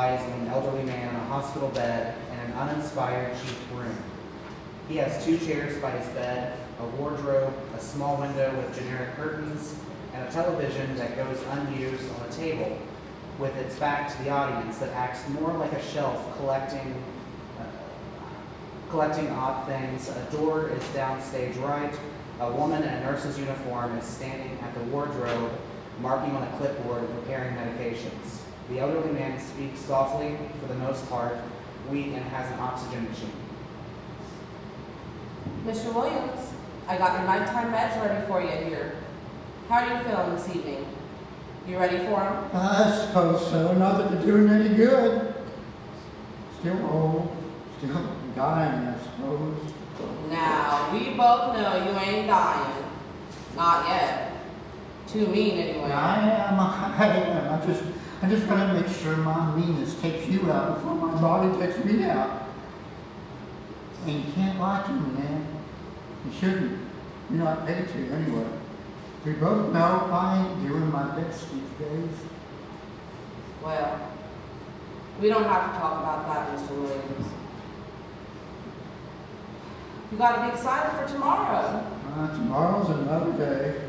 advising an elderly man on a hospital bed in an uninspired, cheap room. He has 2 chairs by his bed, a wardrobe, a small window with generic curtains, and a television that goes unused on a table with its back to the audience that acts more like a shelf collecting odd things. A door is downstage right. A woman in a nurse's uniform is standing at the wardrobe, marking on a clipboard, preparing medications. The elderly man speaks softly, for the most part, weak, and has an oxygen machine. Mr. Williams, I got your nighttime meds ready for you here. How are you feeling this evening? You ready for them? I suppose so. Not that they're doing any good. Still old. Still dying, I suppose. Now, we both know you ain't dying. Not yet. Too mean anyway. I am. I just gotta make sure my meanness takes you out before my body takes me out. And you can't lie to me, man. You shouldn't. You're not paid to anyway. We both know I ain't doing my best these days. Well, we don't have to talk about that, Mr. Williams. You gotta be excited for tomorrow. Tomorrow's another day.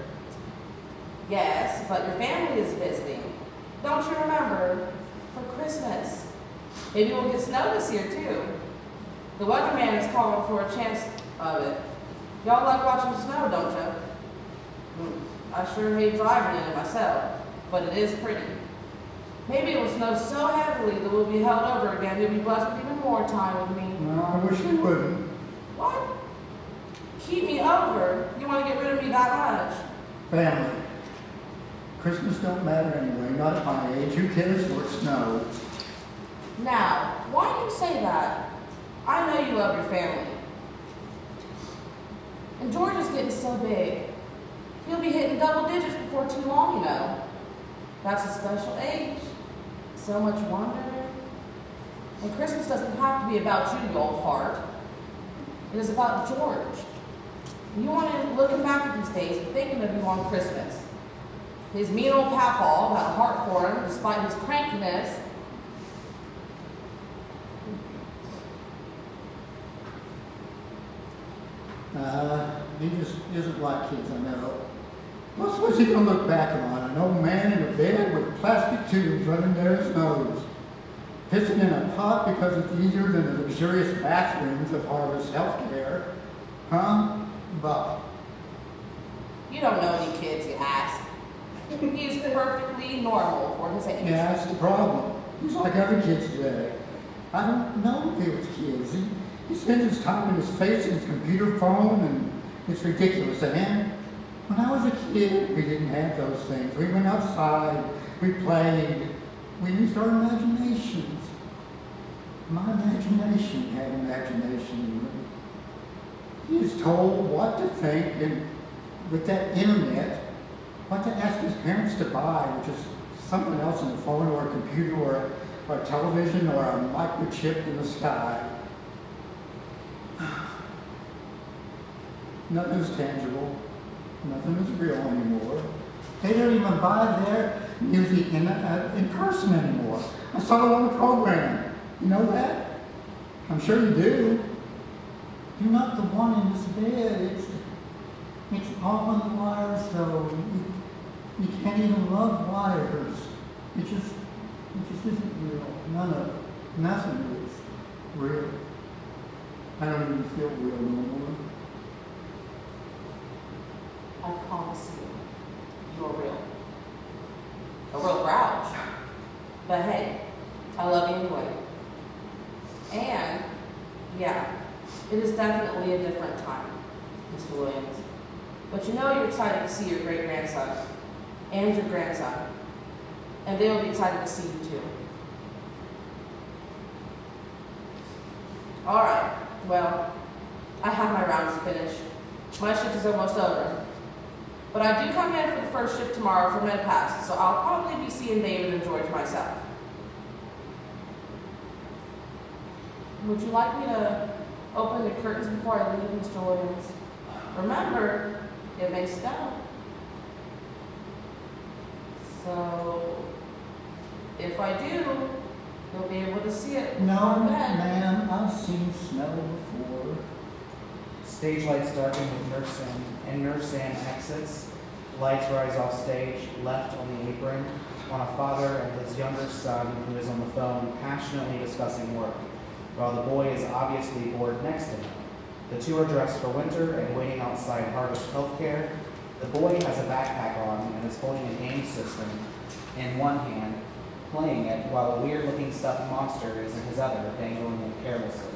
Yes, but your family is visiting. Don't you remember? For Christmas. Maybe we'll get snow this year, too. The weatherman is calling for a chance of it. Y'all like watching snow, don't you? I sure hate driving in it myself, but it is pretty. Maybe it will snow so heavily that we'll be held over again. You'll be blessed with even more time with me. No, I wish you wouldn't. What? Keep me over? You want to get rid of me that much? Family. Christmas don't matter anyway, not at my age. Who cares for snow? Now, why do you say that? I know you love your family. And George is getting so big. He'll be hitting double digits before too long, you know. That's a special age. So much wonder. And Christmas doesn't have to be about you, you old fart. It is about George. You want him looking back at these days and thinking of you on Christmas. His mean old papaw had a heart for him despite his crankiness. He just isn't like kids I know. What's he gonna look back on? An old man in a bed with plastic tubes running down his nose, pissing in a pot because it's easier than the luxurious bathrooms of Harvest Healthcare. Huh? Bob. You don't know any kids, you ask. He is perfectly normal for his age. Yeah, that's the problem. He's like other kids today. I don't know those kids. He spends his time in his face and his computer phone, and it's ridiculous. And when I was a kid, we didn't have those things. We went outside, we played, we used our imaginations. My imagination had imagination. He is told what to think, and with that internet, what to ask his parents to buy, which is something else in the phone or a computer or a television or a microchip in the sky. Nothing's tangible. Nothing is real anymore. They don't even buy their music in person anymore. I saw it on the program. You know that? I'm sure you do. You're not the one in this bed. It's all on the wires, though. You can't even love wires. It just isn't real. Nothing is real. I don't even feel real no more. I promise you, you're real. A real grouch. But hey, I love you anyway. And, yeah, it is definitely a different time, Mr. Williams. But you know you're excited to see your great-grandson and your grandson. And they'll be excited to see you too. All right, well, I have my rounds finished. My shift is almost over. But I do come in for the first shift tomorrow for MedPass, so I'll probably be seeing David and George myself. Would you like me to open the curtains before I leave, Mr. Williams? Remember, it may snow. So, if I do, You'll be able to see it. No, before bed. ma'am, I've seen snow before. Stage lights darken with Nurse Sam, and Nurse Sam exits. Lights rise off stage, left on the apron, on a father and his younger son who is on the phone passionately discussing work, while the boy is obviously bored next to him. The two are dressed for winter and waiting outside Harvest Healthcare. The boy has a backpack on and is holding a game system in one hand, playing it, while a weird-looking stuffed monster is in his other, dangling it carelessly.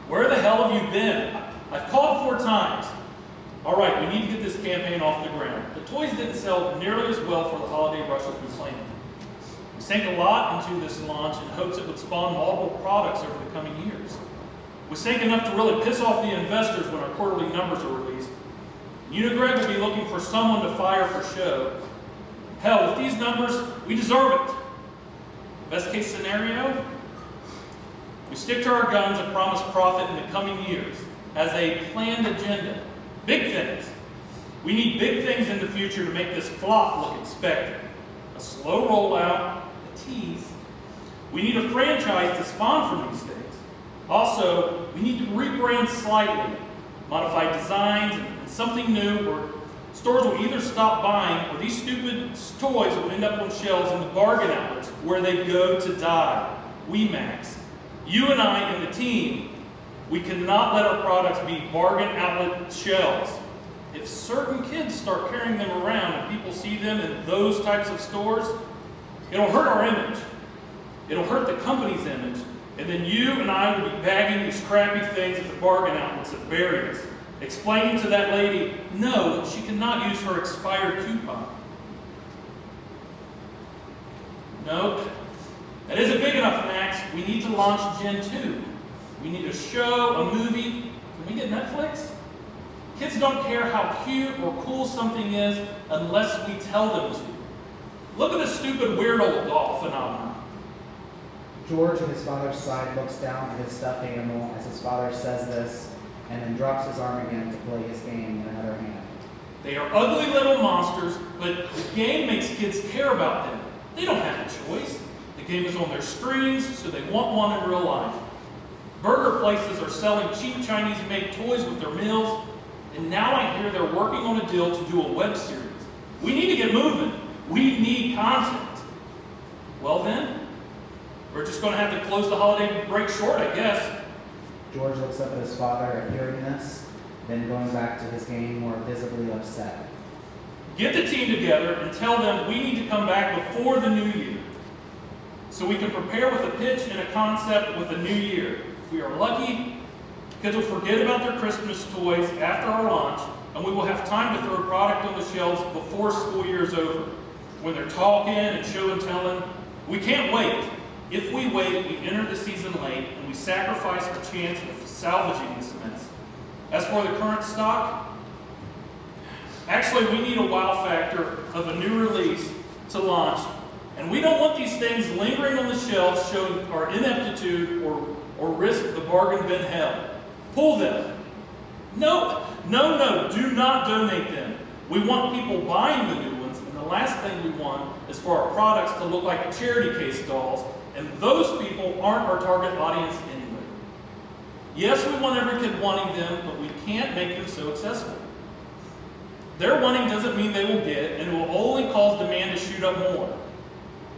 Where the hell have you been? I've called 4 times. All right, we need to get this campaign off the ground. The toys didn't sell nearly as well for the holiday rush as we planned. We sank a lot into this launch in hopes it would spawn multiple products over the coming years. We sank enough to really piss off the investors when our quarterly numbers are released. Unigreg will be looking for someone to fire for show. Hell, with these numbers, we deserve it. Best case scenario, we stick to our guns and promise profit in the coming years as a planned agenda. Big things. We need big things in the future to make this flop look expected. A slow rollout, a tease. We need a franchise to spawn from these things. Also, we need to rebrand slightly, modify designs and something new, or stores will either stop buying or these stupid toys will end up on shelves in the bargain outlets where they go to die. We, Max, you and I and the team, we cannot let our products be bargain outlet shelves. If certain kids start carrying them around and people see them in those types of stores, it'll hurt our image. It'll hurt the company's image. And then you and I will be bagging these crappy things at the bargain outlets that bury us, explaining to that lady, no, that she cannot use her expired coupon. Nope. That isn't big enough, Max. We need to launch Gen 2. We need a show, a movie. Can we get Netflix? Kids don't care how cute or cool something is unless we tell them to. Look at the stupid weird old doll phenomenon. George, at his father's side, looks down at his stuffed animal as his father says this, and then drops his arm again to play his game in another hand. They are ugly little monsters, but the game makes kids care about them. They don't have a choice. The game is on their screens, so they want one in real life. Burger places are selling cheap Chinese-made toys with their meals, and now I hear they're working on a deal to do a web series. We need to get moving. We need content. Well then, we're just going to have to close the holiday break short, I guess. George looks up at his father at hearing this, then going back to his game, more visibly upset. Get the team together and tell them we need to come back before the new year, so we can prepare with a pitch and a concept with the new year. If we are lucky, kids will forget about their Christmas toys after our launch, and we will have time to throw product on the shelves before school year is over. When they're talking and show and telling, we can't wait. If we wait, we enter the season late, and we sacrifice the chance of salvaging this mess. As for the current stock, actually we need a wow factor of a new release to launch, and we don't want these things lingering on the shelves showing our ineptitude or risk the bargain bin hell. Pull them. No, do not donate them. We want people buying the new ones, and the last thing we want is for our products to look like charity case dolls, and those people aren't our target audience anyway. Yes, we want every kid wanting them, but we can't make them so accessible. Their wanting doesn't mean they will get, and it will only cause demand to shoot up more.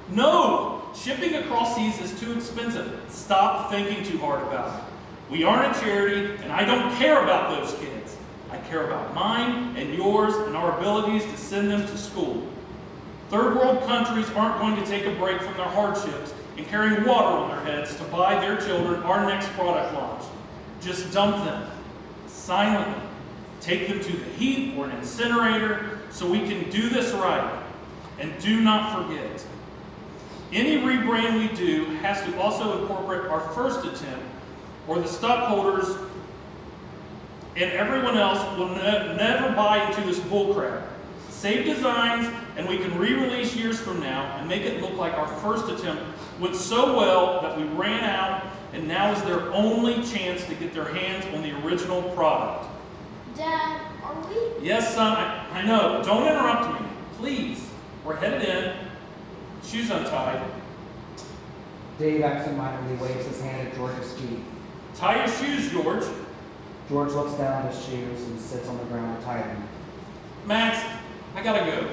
No! Shipping across seas is too expensive. Stop thinking too hard about it. We aren't a charity, and I don't care about those kids. I care about mine and yours and our abilities to send them to school. Third world countries aren't going to take a break from their hardships and carrying water on their heads to buy their children our next product launch. Just dump them silently. Take them to the heat or an incinerator so we can do this right. And do not forget, any rebrand we do has to also incorporate our first attempt, or the stockholders and everyone else will never buy into this bullcrap. Save designs, and we can re-release years from now and make it look like our first attempt went so well that we ran out, and now is their only chance to get their hands on the original product. Dad, are we? Yes, son, I know. Don't interrupt me. Please. We're headed in. Shoes untied. Dave absentmindedly waves his hand at George's feet. Tie your shoes, George. George looks down at his shoes and sits on the ground to tie them. Max, I gotta go.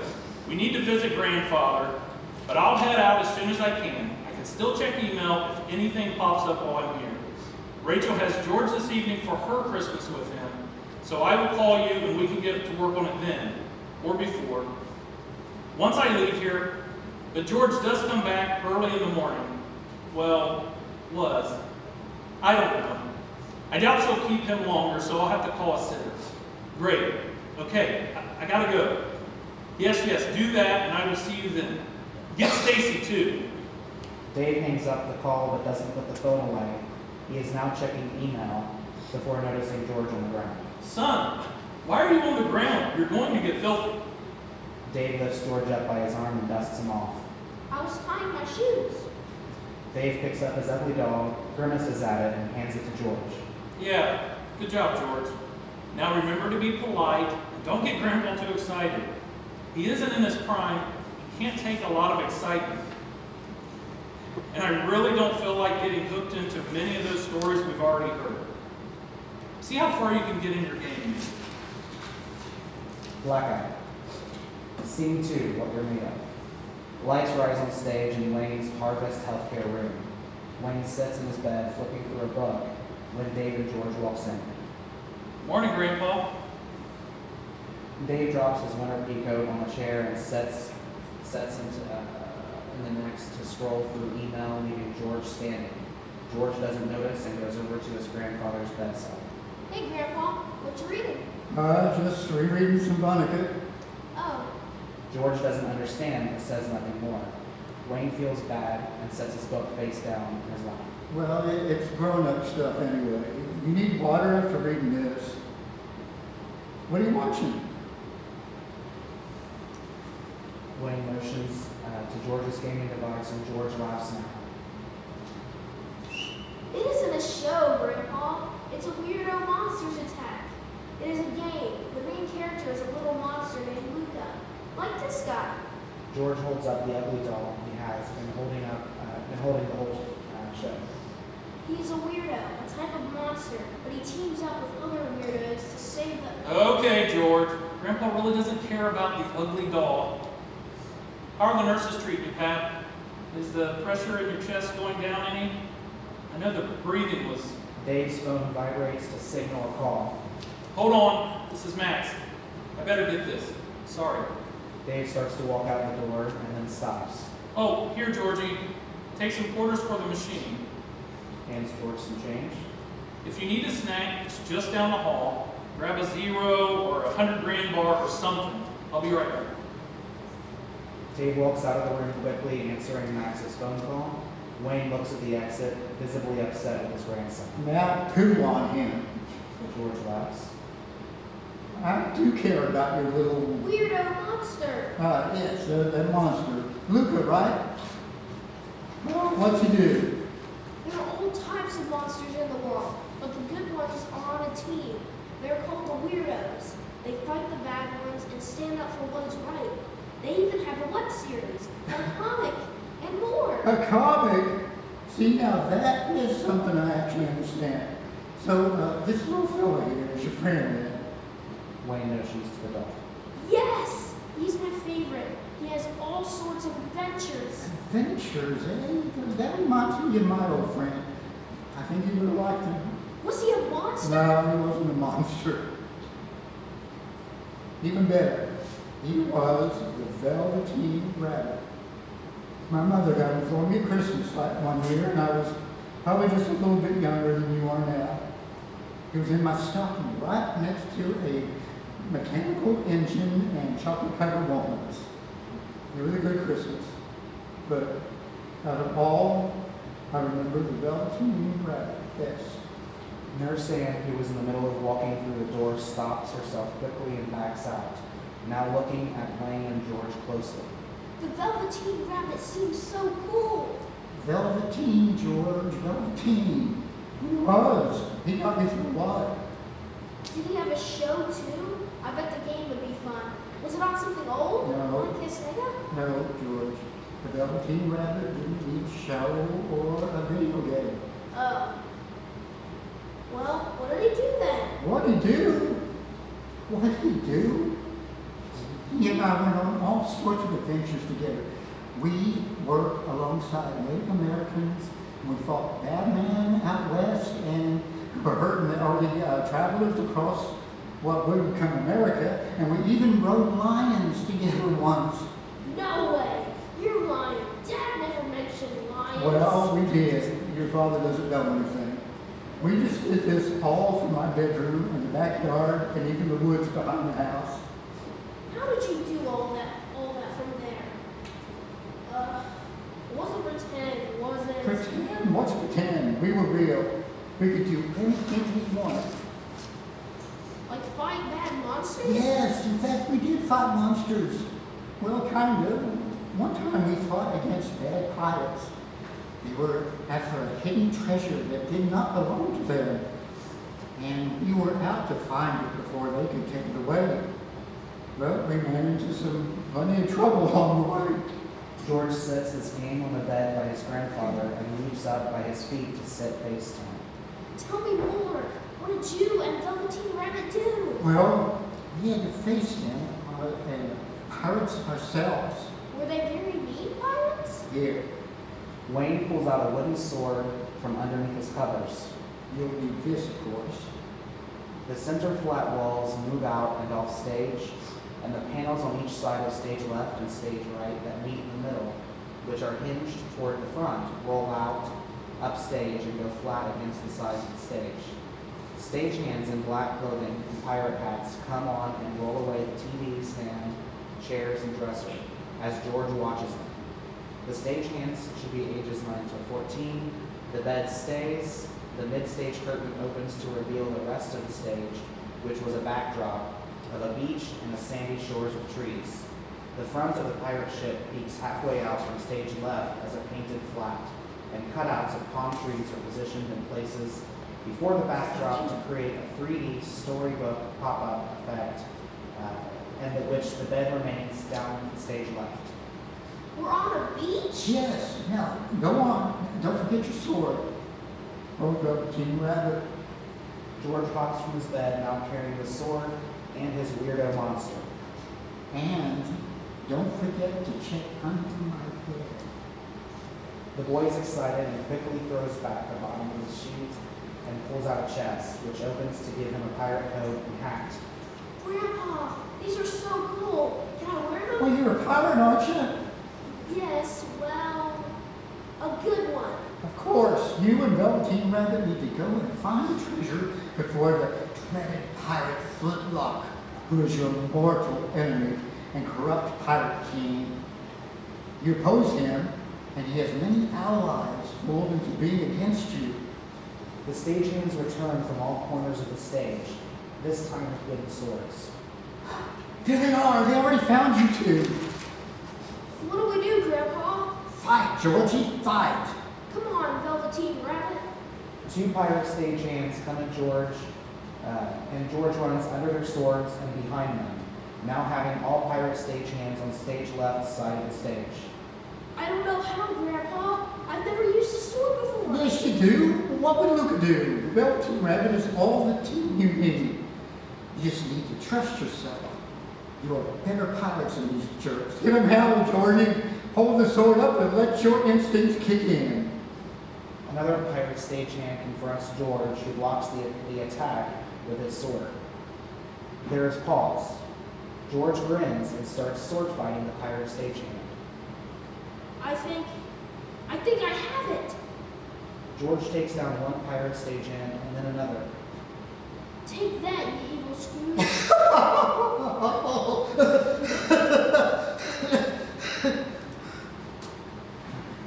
We need to visit grandfather, but I'll head out as soon as I can. I can still check email if anything pops up while I'm here. Rachel has George this evening for her Christmas with him, so I will call you and we can get to work on it then, or before. Once I leave here, but George does come back early in the morning. Well, was. I don't know. I doubt she'll keep him longer, so I'll have to call a sitter. Great. Okay, I gotta go. Yes, do that, and I will see you then. Get Stacy, too. Dave hangs up the call but doesn't put the phone away. He is now checking email before noticing George on the ground. Son, why are you on the ground? You're going to get filthy. Dave lifts George up by his arm and dusts him off. I was tying my shoes. Dave picks up his ugly doll, grimaces at it, and hands it to George. Yeah, good job, George. Now remember to be polite and don't get Grandpa too excited. He isn't in his prime. He can't take a lot of excitement. And I really don't feel like getting hooked into many of those stories we've already heard. See how far you can get in your game. Blackout. Scene 2, What You're Made Of. Lights rise on stage in Wayne's Harvest Healthcare room. Wayne sits in his bed, flipping through a book, when Dave and George walks in. Morning, Grandpa. Dave drops his winter pea coat on a chair and sets in the next to scroll through email, leaving George standing. George doesn't notice and goes over to his grandfather's bedside. Hey, Grandpa, what you reading? Just rereading some Vonnegut. Oh, George doesn't understand but says nothing more. Wayne feels bad and sets his book face down in his lap. Well, it's grown-up stuff anyway. You need water after reading this. What are you watching? Wayne motions to George's gaming device and George laughs now. it isn't a show, Grandpa. It's a weirdo monsters attack. It is a game. The main character is a little monster named Luca, like this guy. George holds up the ugly doll he has been holding the whole show. He's a weirdo, a type of monster, but he teams up with other weirdos to save them. Okay, George. Grandpa really doesn't care about the ugly doll. How are the nurses treating you, Pat? Is the pressure in your chest going down any? I know the breathing was... Dave's phone vibrates to signal a call. Hold on. This is Max. I better get this. Sorry. Dave starts to walk out the door and then stops. Oh, here, Georgie. Take some quarters for the machine. Hands George some change. If you need a snack, it's just down the hall. Grab a 0 or a 100 grand bar or something. I'll be right back. Dave walks out of the room quickly, answering Max's phone call. Wayne looks at the exit, visibly upset with his grandson. Now, poo on him. George laughs. I do care about your little... Weirdo monster. Yes, that monster. Luca, right? Well, what's he do? There are all types of monsters in the world, but the good ones are on a team. They're called the weirdos. They fight the bad ones and stand up for what is right. They even have a web series, a comic, and more. A comic? See, now that is something I actually understand. So, this little fella here is your friend, then? Wayne motions to the doll. Yes, he's my favorite. He has all sorts of adventures. Adventures, eh? That reminds me of my old friend. I think you would have liked him. Was he a monster? No, he wasn't a monster. Even better, he was the Velveteen rabbit. My mother got him for me at Christmas one year, and I was probably just a little bit younger than you are now. He was in my stocking right next to a mechanical engine and chocolate-covered walnuts. It was a good Christmas. But out of all, I remember the Velveteen rabbit best. Nurse Ann, who was in the middle of walking through the door, stops herself quickly and backs out, now looking at Wayne and George closely. The Velveteen rabbit seems so cool. Velveteen, George, Velveteen. He was. He got me through a lot. Did he have a show too? I bet the game would be fun. Was it on something old? No. Like this Sega? No, George. The Velveteen Rabbit didn't need a show or a video game. Oh. Well, what did he do then? What did he do? What did he do? He and I went on all sorts of adventures together. We worked alongside Native Americans. We fought bad men out west and were hurting the travelers across what would become America. And we even rode lions together once. No way. You're lying. Dad never mentioned lions. Well, we did. Your father doesn't know anything. We just did this all from my bedroom and the backyard and even the woods behind the house. How did you do all that from there? It wasn't pretend, was it? Pretend? What's pretend? We were real. We could do anything we wanted. Like fight bad monsters? Yes, in fact, we did fight monsters. Well, kind of. One time we fought against bad pirates. They were after a hidden treasure that did not belong to them. And we were out to find it before they could take it away. But we ran into some plenty of trouble along the way. George sets his game on the bed by his grandfather and leaps up by his feet to sit face down. Tell me more. What did you and Velveteen Rabbit do? Well, we had to face them and pirates ourselves. Were they very mean pirates? Here, Wayne pulls out a wooden sword from underneath his covers. you'll need this, of course. The center flat walls move out and off stage, and the panels on each side of stage left and stage right that meet in the middle, which are hinged toward the front, roll out, upstage, and go flat against the sides of the stage. Stagehands in black clothing and pirate hats come on and roll away the TV stand, chairs, and dresser as George watches them. The stagehands should be ages 9 to 14. The bed stays. The mid-stage curtain opens to reveal the rest of the stage, which was a backdrop of a beach and the sandy shores with trees. The front of the pirate ship peeks halfway out from stage left as a painted flat, and cutouts of palm trees are positioned in places before the backdrop to create a 3D storybook pop-up effect, and at which the bed remains down the stage left. We're on a beach? Yes, now, go on. Don't forget your sword. Oh, Velveteen Rabbit. George hops from his bed, now carrying the sword and his weirdo monster. And don't forget to check under my bed. The boy is excited and quickly throws back the bottom of his sheet and pulls out a chest, which opens to give him a pirate coat and hat. Grandpa, these are so cool. Can I wear them? Well, you're a pirate, aren't you? Yes, well, a good one. Of course, you and Velveteen Rabbit need to go and find the treasure before the dreaded pirate Flintlock, who is your mortal enemy and corrupt pirate king. You oppose him, and he has many allies molded to be against you. The stagehands return from all corners of the stage, this time with wooden swords. There they are. They already found you two. What do we do, Grandpa? Fight, Georgie, fight. Come on, Velveteen Rabbit. 2 pirate stagehands come at George, and George runs under their swords and behind them, now having all pirate stagehands on stage left side of the stage. I don't know how, Grandpa. I've never used a sword before. Yes, you do. What would Luca do? The Velveteen Rabbit is all the team you need. You just need to trust yourself. You're better pilots than these jerks. Give them hell, Georgie. Hold the sword up and let your instincts kick in. Another pirate stagehand confronts George, who blocks the attack with his sword. There is pause. George grins and starts sword fighting the pirate stagehand. I think I have it. George takes down one pirate stagehand and then another. Take that, you evil Scrooge.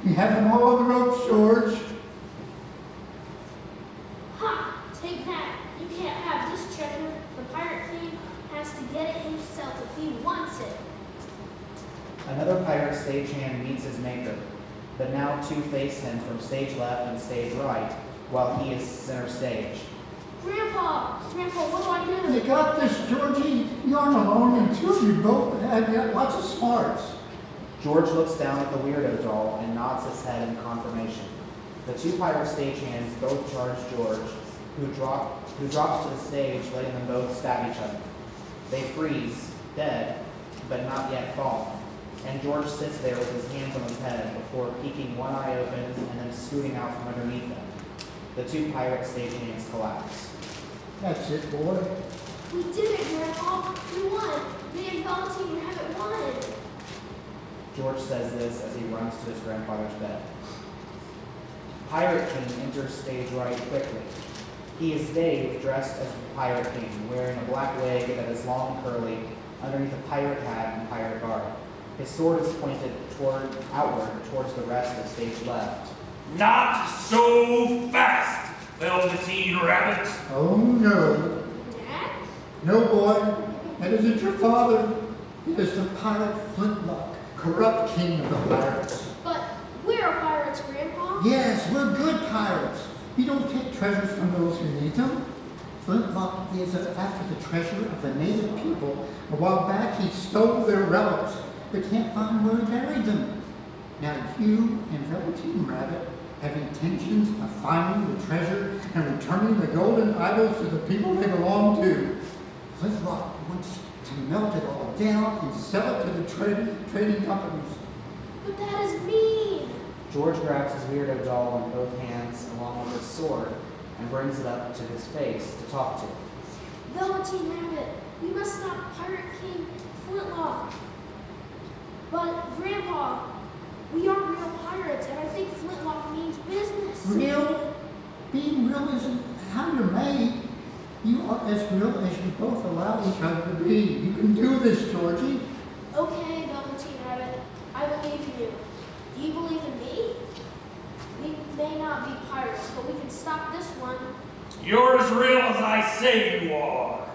You have them all on the ropes, George. Ha! Take that. You can't have this treasure. The pirate king has to get it himself if he wants it. Another pirate stagehand meets his maker, but now 2 face him from stage left and stage right, while he is center stage. Grandpa, what do I do? You got this, Georgie. You aren't alone until you both have got lots of smarts. George looks down at the weirdo doll and nods his head in confirmation. The two pirate stagehands both charge George, who drops to the stage, letting them both stab each other. They freeze, dead, but not yet fallen, and George sits there with his hands on his head before peeking one eye open and then scooting out from underneath them. The two pirate stagehands collapse. That's it, boy. We did it, Grandpa. We won. Me and Velveteen Rabbit won. George says this as he runs to his grandfather's bed. Pirate King enters stage right quickly. He is Dave, dressed as the Pirate King, wearing a black wig that is long and curly, underneath a pirate hat and pirate garb. His sword is pointed outward towards the rest of stage left. Not so fast, Velveteen Rabbit. Oh, no. Dad? No, boy. That isn't your father. It is the pirate Flintlock, corrupt king of the pirates. But we're pirates, Grandpa. Yes, we're good pirates. You don't take treasures from those who need them. Flintlock is after the treasure of the native people. A while back, he stole their relics, but can't find where he buried them. Now you and Velveteen Rabbit have intentions of finding the treasure and returning the golden idols to the people they belong to. Flintlock wants to melt it all down and sell it to the trading companies. But that is mean. George grabs his weirdo doll in both hands along with his sword and brings it up to his face to talk to it. Velveteen Rabbit, we must stop Pirate King Flintlock. But, Grandpa, we are real pirates, and I think Flintlock means business. Real? Being real isn't how you're made. You are as real as you both allow each other to be. You can do this, Georgie. Okay, Velveteen Rabbit, I believe in you. Do you believe in me? We may not be pirates, but we can stop this one. You're as real as I say you are.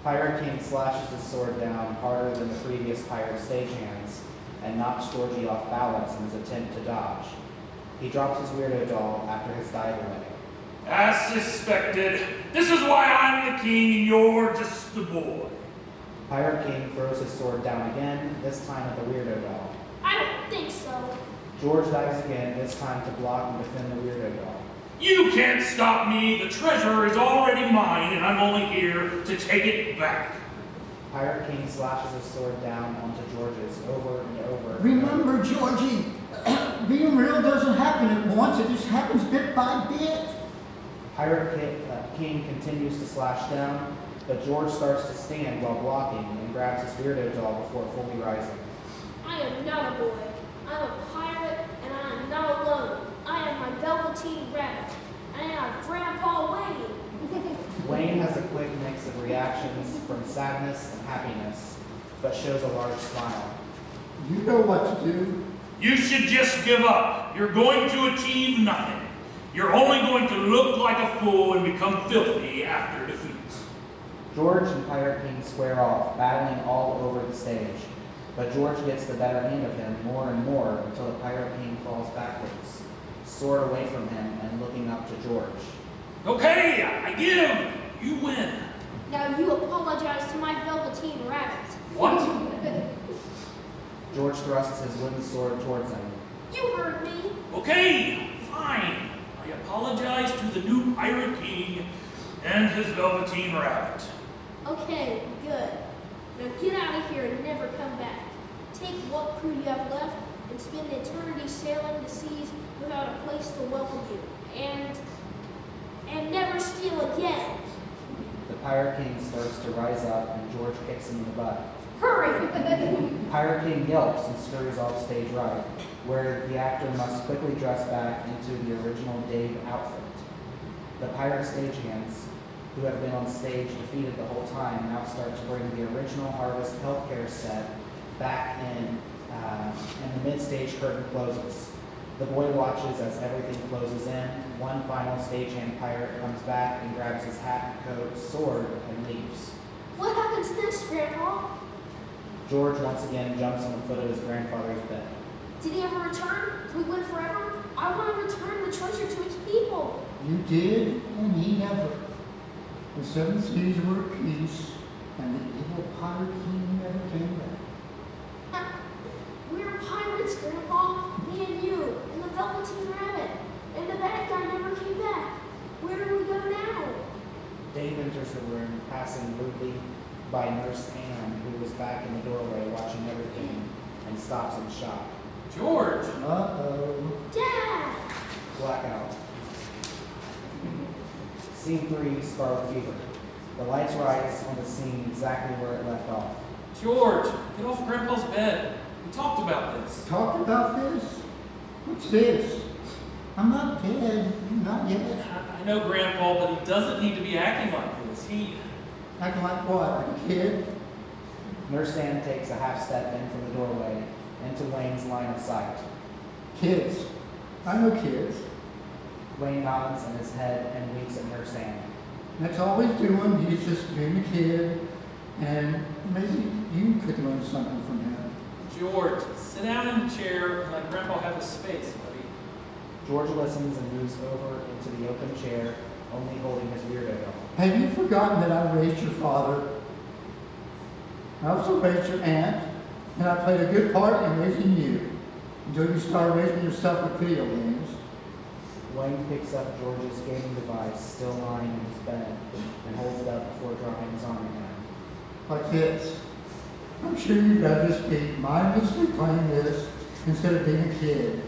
Pirate King slashes his sword down harder than the previous pirate stagehands and knocks Georgie off balance in his attempt to dodge. He drops his weirdo doll after his dive away. As suspected, this is why I'm the king and you're just the boy. Pirate King throws his sword down again, this time at the weirdo doll. I don't think so. George dives again, this time to block and defend the weirdo doll. You can't stop me. The treasure is already mine and I'm only here to take it back. Pirate King slashes his sword down onto George's over and over. Remember, Georgie, being real doesn't happen at once. It just happens bit by bit. King continues to slash down, but George starts to stand while blocking and grabs his weirdo doll before fully rising. I am not a boy. I'm a pirate, and I am not alone. I am my Velveteen Rabbit. I am Grandpa Wayne. Wayne has a quick mix of reactions from sadness and happiness, but shows a large smile. You know what to do. You should just give up. You're going to achieve nothing. You're only going to look like a fool and become filthy after defeat. George and Pirate King square off, battling all over the stage, but George gets the better hand of him more and more until the Pirate King falls backwards, sword away from him and looking up to George. Okay, I give. You win. Now you apologize to my Velveteen Rabbit. What? George thrusts his wooden sword towards him. You heard me. Okay, fine. I apologize to the new Pirate King and his Velveteen Rabbit. Okay, good. Now get out of here and never come back. Take what crew you have left and spend eternity sailing the seas without a place to welcome you. And never steal again. The Pirate King starts to rise up and George kicks him in the butt. Hurry! Pirate King yelps and scurries off stage right, where the actor must quickly dress back into the original Dave outfit. The pirate stagehands, who have been on stage defeated the whole time, now start to bring the original Harvest healthcare set back in, and the mid-stage curtain closes. The boy watches as everything closes in. One final stagehand pirate comes back and grabs his hat, coat, sword, and leaves. What happens next, Grandpa? George once again jumps on the foot of his grandfather's bed. Did he ever return? Do we win forever? I want to return the treasure to its people. You did, and he never. The seven seas were at peace, and the evil pirate king never came back. We're pirates enters the room, passing rudely by Nurse Ann, who was back in the doorway watching everything, and stops in shock. George! Uh-oh. Dad! Blackout. Scene 3, Scarlet Fever. The lights rise on the scene exactly where it left off. George, get off Grandpa's bed. We talked about this. Talked about this? What's this? I'm not dead. Not yet. I know Grandpa, but he doesn't need to be acting like this. Acting like what? Like a kid? Nurse Ann takes a half step in from the doorway into Wayne's line of sight. Kids. I know kids. Wayne nods in his head and winks at Nurse Ann. That's all he's doing. He's just being a kid. And maybe you could learn something from him. George, sit down in the chair and let Grandpa have his space, buddy. George listens and moves over into the open chair, only holding his weirdo doll. Have you forgotten that I raised your father? I also raised your aunt. And I played a good part in raising you. Until you started raising yourself with video games. Wayne picks up George's gaming device, still lying in his bed, and holds it up before dropping his arm again. Like this. I'm sure you'd rather just be mindlessly playing this instead of being a kid.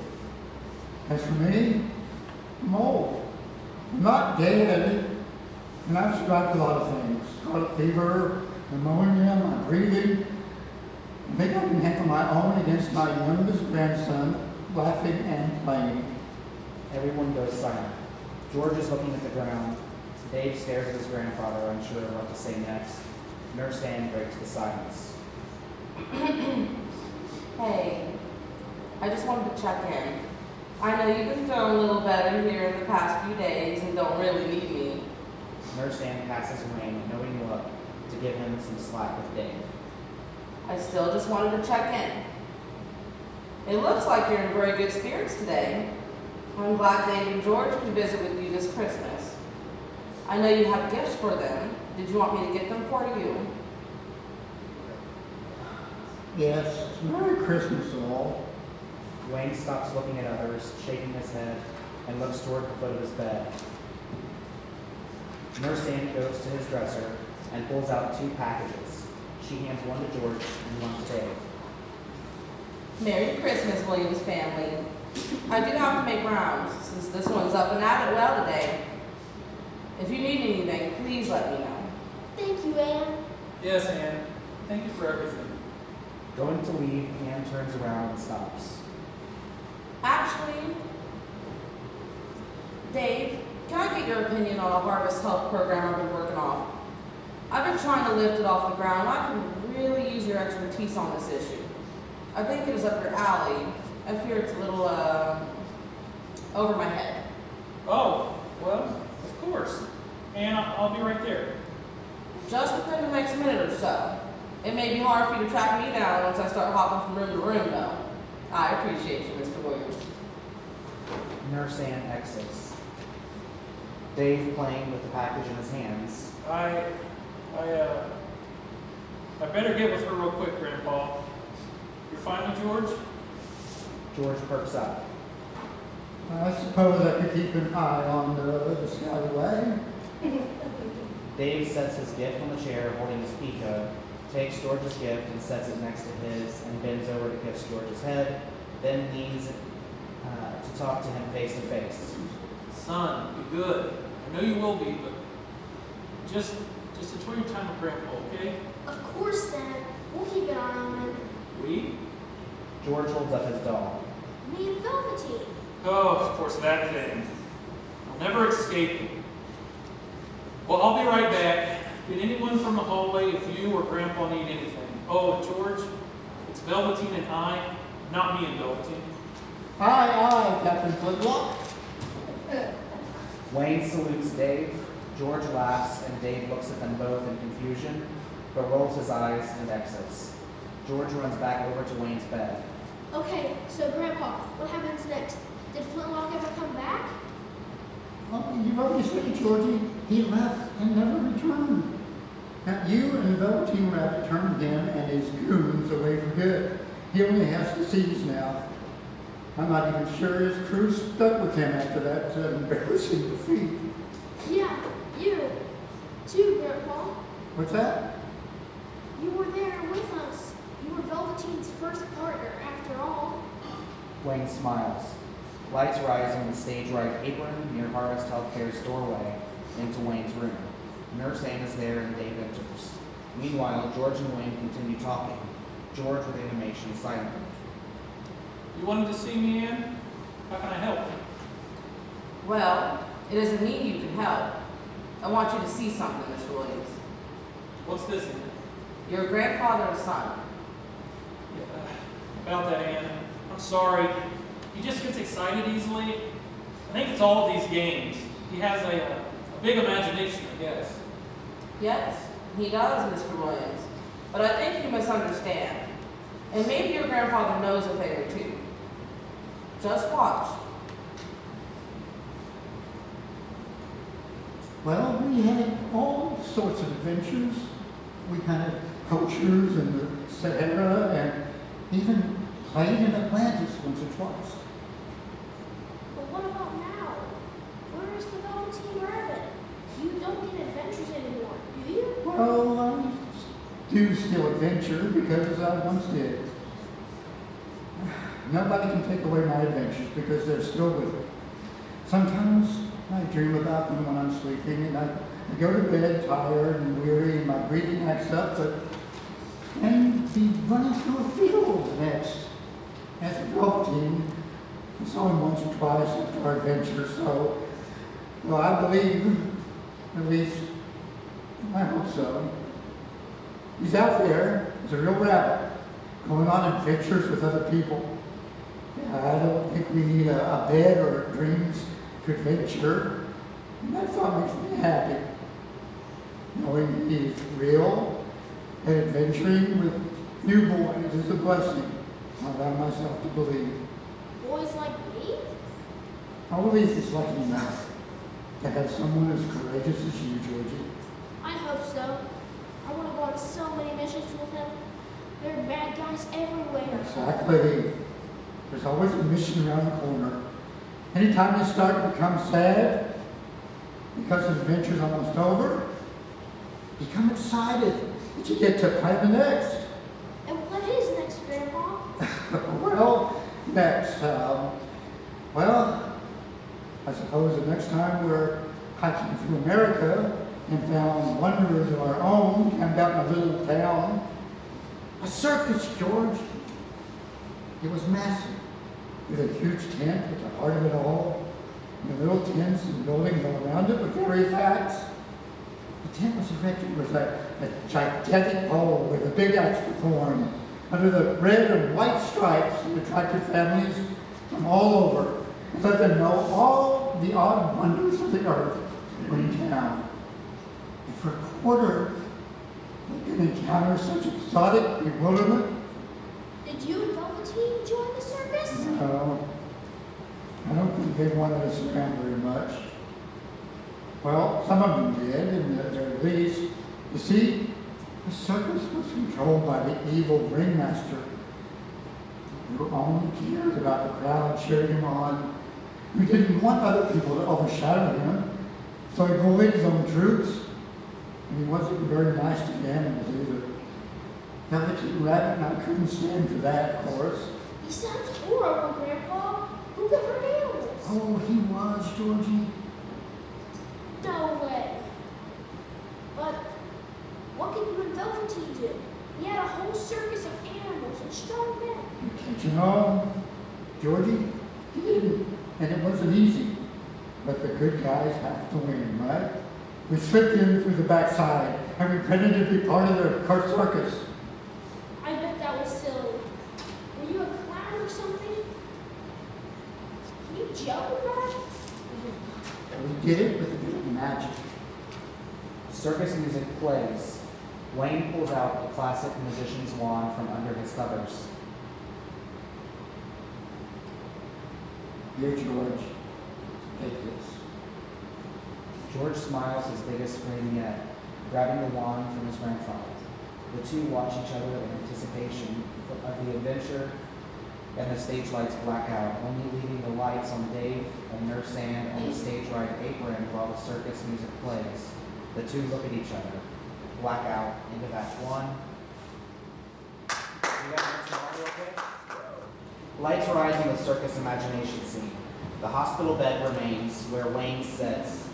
As for me, I'm old. I'm not dead. And I've survived a lot of things. Scarlet fever, pneumonia, my breathing. I think I can handle my own against my youngest grandson, laughing and playing. Everyone goes silent. George is looking at the ground. Dave stares at his grandfather, unsure of what to say next. Nurse Ann breaks the silence. Hey, I just wanted to check in. I know you've been feeling a little better here in the past few days and don't really need me. Nurse Ann passes Wayne a knowing look to give him some slack with Dave. I still just wanted to check in. It looks like you're in very good spirits today. I'm glad Dave and George can visit with you this Christmas. I know you have gifts for them. Did you want me to get them for you? Yes, Merry Christmas all. Wayne stops looking at others, shaking his head, and looks toward the foot of his bed. Nurse Ann goes to his dresser and pulls out 2 packages. She hands one to George and one to Dave. Merry Christmas, Williams family. I do have to make rounds since this one's up and at it well today. If you need anything, please let me know. Thank you, Anne. Yes, Ann. Thank you for everything. Going to leave, Ann turns around and stops. Actually, Dave, can I get your opinion on a harvest help program I've been working off? I've been trying to lift it off the ground. I can really use your expertise on this issue. I think it is up your alley. I fear it's a little, over my head. Oh, well, of course. Ann, I'll be right there. Just within the next minute or so. It may be hard for you to track me down once I start hopping from room to room, though. I appreciate you, Mr. Williams. Nurse Ann exits. Dave playing with the package in his hands. I better get with her real quick, Grandpa. You're fine with George? George perks up. I suppose I could keep an eye on the Skyway. Dave sets his gift on the chair holding his Pico, takes George's gift and sets it next to his, and bends over to kiss George's head, then leans to talk to him face to face. Son, be good. I know you will be, but just enjoy your time with Grandpa, okay? Of course, Dad. We'll keep an eye on him. We? George holds up his doll. Me and Velveteen. Oh, of course, that thing. I'll never escape it. Well, I'll be right back. Can anyone from the hallway if you or Grandpa need anything? Oh, George, it's Velveteen and I, not me and Velveteen. Aye, Captain Flintlock. Wayne salutes Dave. George laughs, and Dave looks at them both in confusion, but rolls his eyes and exits. George runs back over to Wayne's bed. Okay, so Grandpa, what happens next? Did Flintlock ever come back? Oh, you've already said it, Georgie. He left and never returned. Now, you and Velveteen Rabbit turned him and his goons away for good. He only has to seize now. I'm not even sure his crew stuck with him after that embarrassing defeat. Yeah, you. too, Grandpa. What's that? You were there with us. You were Velveteen's first partner, after all. Wayne smiles. Lights rise on the stage right apron near Harvest Healthcare's doorway into Wayne's room. Nurse Ann is there and Dave enters. Meanwhile, George and Wayne continue talking, George with animation silently. You wanted to see me, Ann? How can I help? Well, it doesn't mean you can help. I want you to see something, Miss Williams. What's this, Ann? Your grandfather's son. Yeah, about that, Ann. I'm sorry. He just gets excited easily. I think it's all of these games. He has a big imagination, I guess. Yes, he does, Mr. Williams. But I think you misunderstand. And maybe your grandfather knows a thing or two. Just watch. Well, we had all sorts of adventures. We had poachers in the Sahara and even played in Atlantis once or twice. But what about now? Where is the Velveteen Rabbit? You don't get adventures anymore, do you? Well, I do still adventure because I once did. Nobody can take away my adventures because they're still with me. Sometimes I dream about them when I'm sleeping, and I go to bed tired and weary, and my breathing acts up, but then be running through a field next. As a Velveteen, I saw him once or twice after our adventure, so, well, I believe, at least, I hope so. He's out there as a real rabbit, going on adventures with other people. Yeah, I don't think we need a bed or dreams to adventure. And that thought makes me happy. Knowing he's real and adventuring with new boys is a blessing. I allow myself to believe. Boys like me? I believe he's lucky enough to have someone as courageous as you, Georgie. I hope so. I want to go on so many missions with him. There are bad guys everywhere. Exactly. There's always a mission around the corner. Anytime you start to become sad because the adventure's almost over, become excited that you get to plan the next. And what is next, Grandpa? Well, next, well, I suppose the next time we're hiking through America and found wonders of our own, camped out in a little town. A circus, George. It was massive, with a huge tent at the heart of it all, and little tents and buildings all around it with various acts. The tent was erected with a gigantic pole with a big axe performed under the red and white stripes that attracted families from all over and let them know all the odd wonders of the earth were in town. And for a quarter, they could encounter such exotic bewilderment. Did you and Velveteen join the circus? No, I don't think they wanted us around very much. Well, some of them did, in their least. You see, the circus was controlled by the evil ringmaster, who only cared about the crowd cheering him on, who didn't want other people to overshadow him. So he bullied his own troops, and he wasn't very nice to the animals either. Velveteen Rabbit and I couldn't stand for that, of course. He sounds horrible, Grandpa. Who could hurt animals? Oh, he was, Georgie. No way. But what could you and Velveteen do? He had a whole circus of animals and strong men. Can't you know, Georgie? He didn't, and it wasn't easy. But the good guys have to win, right? We slipped in through the backside, and we pretended to be part of the circus. I bet that was silly. Were you a clown or something? Can you jump about it? We did it with a bit of magic. Circus music plays. Wayne pulls out the classic magician's wand from under his covers. Here, George, take this. George smiles his biggest grin yet, grabbing the wand from his grandfather. The two watch each other in anticipation of the adventure, and the stage lights black out, only leaving the lights on Dave and Nurse Ann on the stage right apron while the circus music plays. The two look at each other. Blackout into Act 1. You guys want some audio quick? Lights rise on the circus imagination scene. The hospital bed remains where Wayne sits.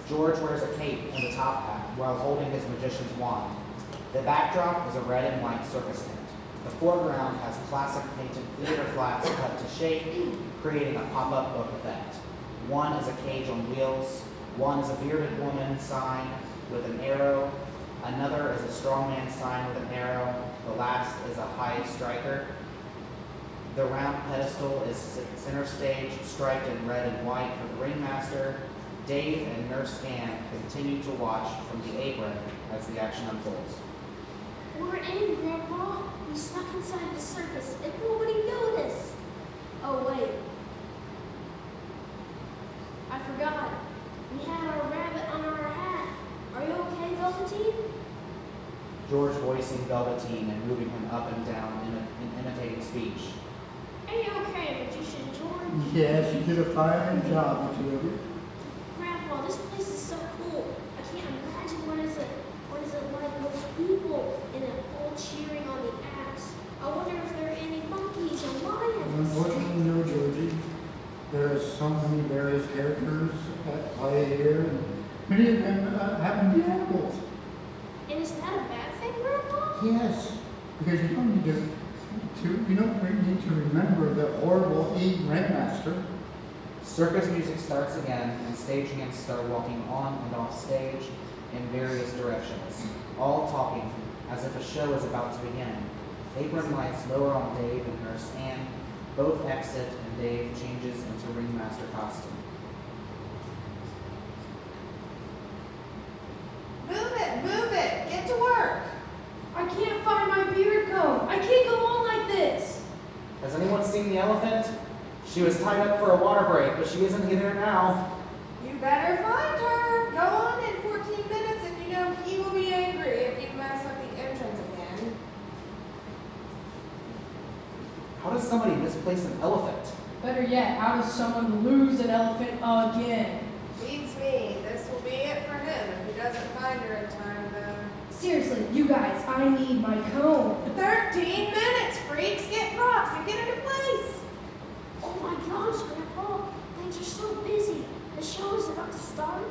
George wears a cape and a top hat while holding his magician's wand. The backdrop is a red and white circus tent. The foreground has classic painted theater flats cut to shape, creating a pop-up book effect. One is a cage on wheels. One is a bearded woman sign with an arrow. Another is a strongman sign with an arrow. The last is a high striker. The round pedestal is center stage, striped in red and white for the ringmaster. Dave and Nurse Ann continue to watch from the apron as the action unfolds. We're in, Grandpa. We snuck inside the circus and nobody noticed. Oh, wait. I forgot. We had our rabbit on our hat. Are you okay, Velveteen? George voicing Velveteen and moving him up and down in imitating speech. Are you okay, Magician George? Yes, you did a fine job, Matilda. Grandpa, this place is so cool. I can't imagine what is it like with people in it all cheering on the acts. I wonder if there are any monkeys or lions. Unfortunately, no, Georgie. There are so many various characters at play here, and many of them happen to be animals. And is that a bad thing, Grandpa? Yes, because you don't need to remember the horrible ringmaster. Circus music starts again, and stagehands start walking on and off stage in various directions, all talking as if a show is about to begin. Apron lights lower on Dave and Nurse Ann. Both exit, and Dave changes into ringmaster costume. Move it, get to work. I can't find my beard comb. I can't go on like this. Has anyone seen the elephant? She was tied up for a water break, but she isn't here now. You better find her. Go on in 14 minutes and you know he will be angry if you mess up the entrance again. How does somebody misplace an elephant? Better yet, how does someone lose an elephant again? Beats me. This will be it for him if he doesn't find her in time, though. Seriously, you guys, I need my comb. 13 minutes, freaks. Get props and get into place. Oh my gosh, Grandpa. Things are so busy. The show is about to start.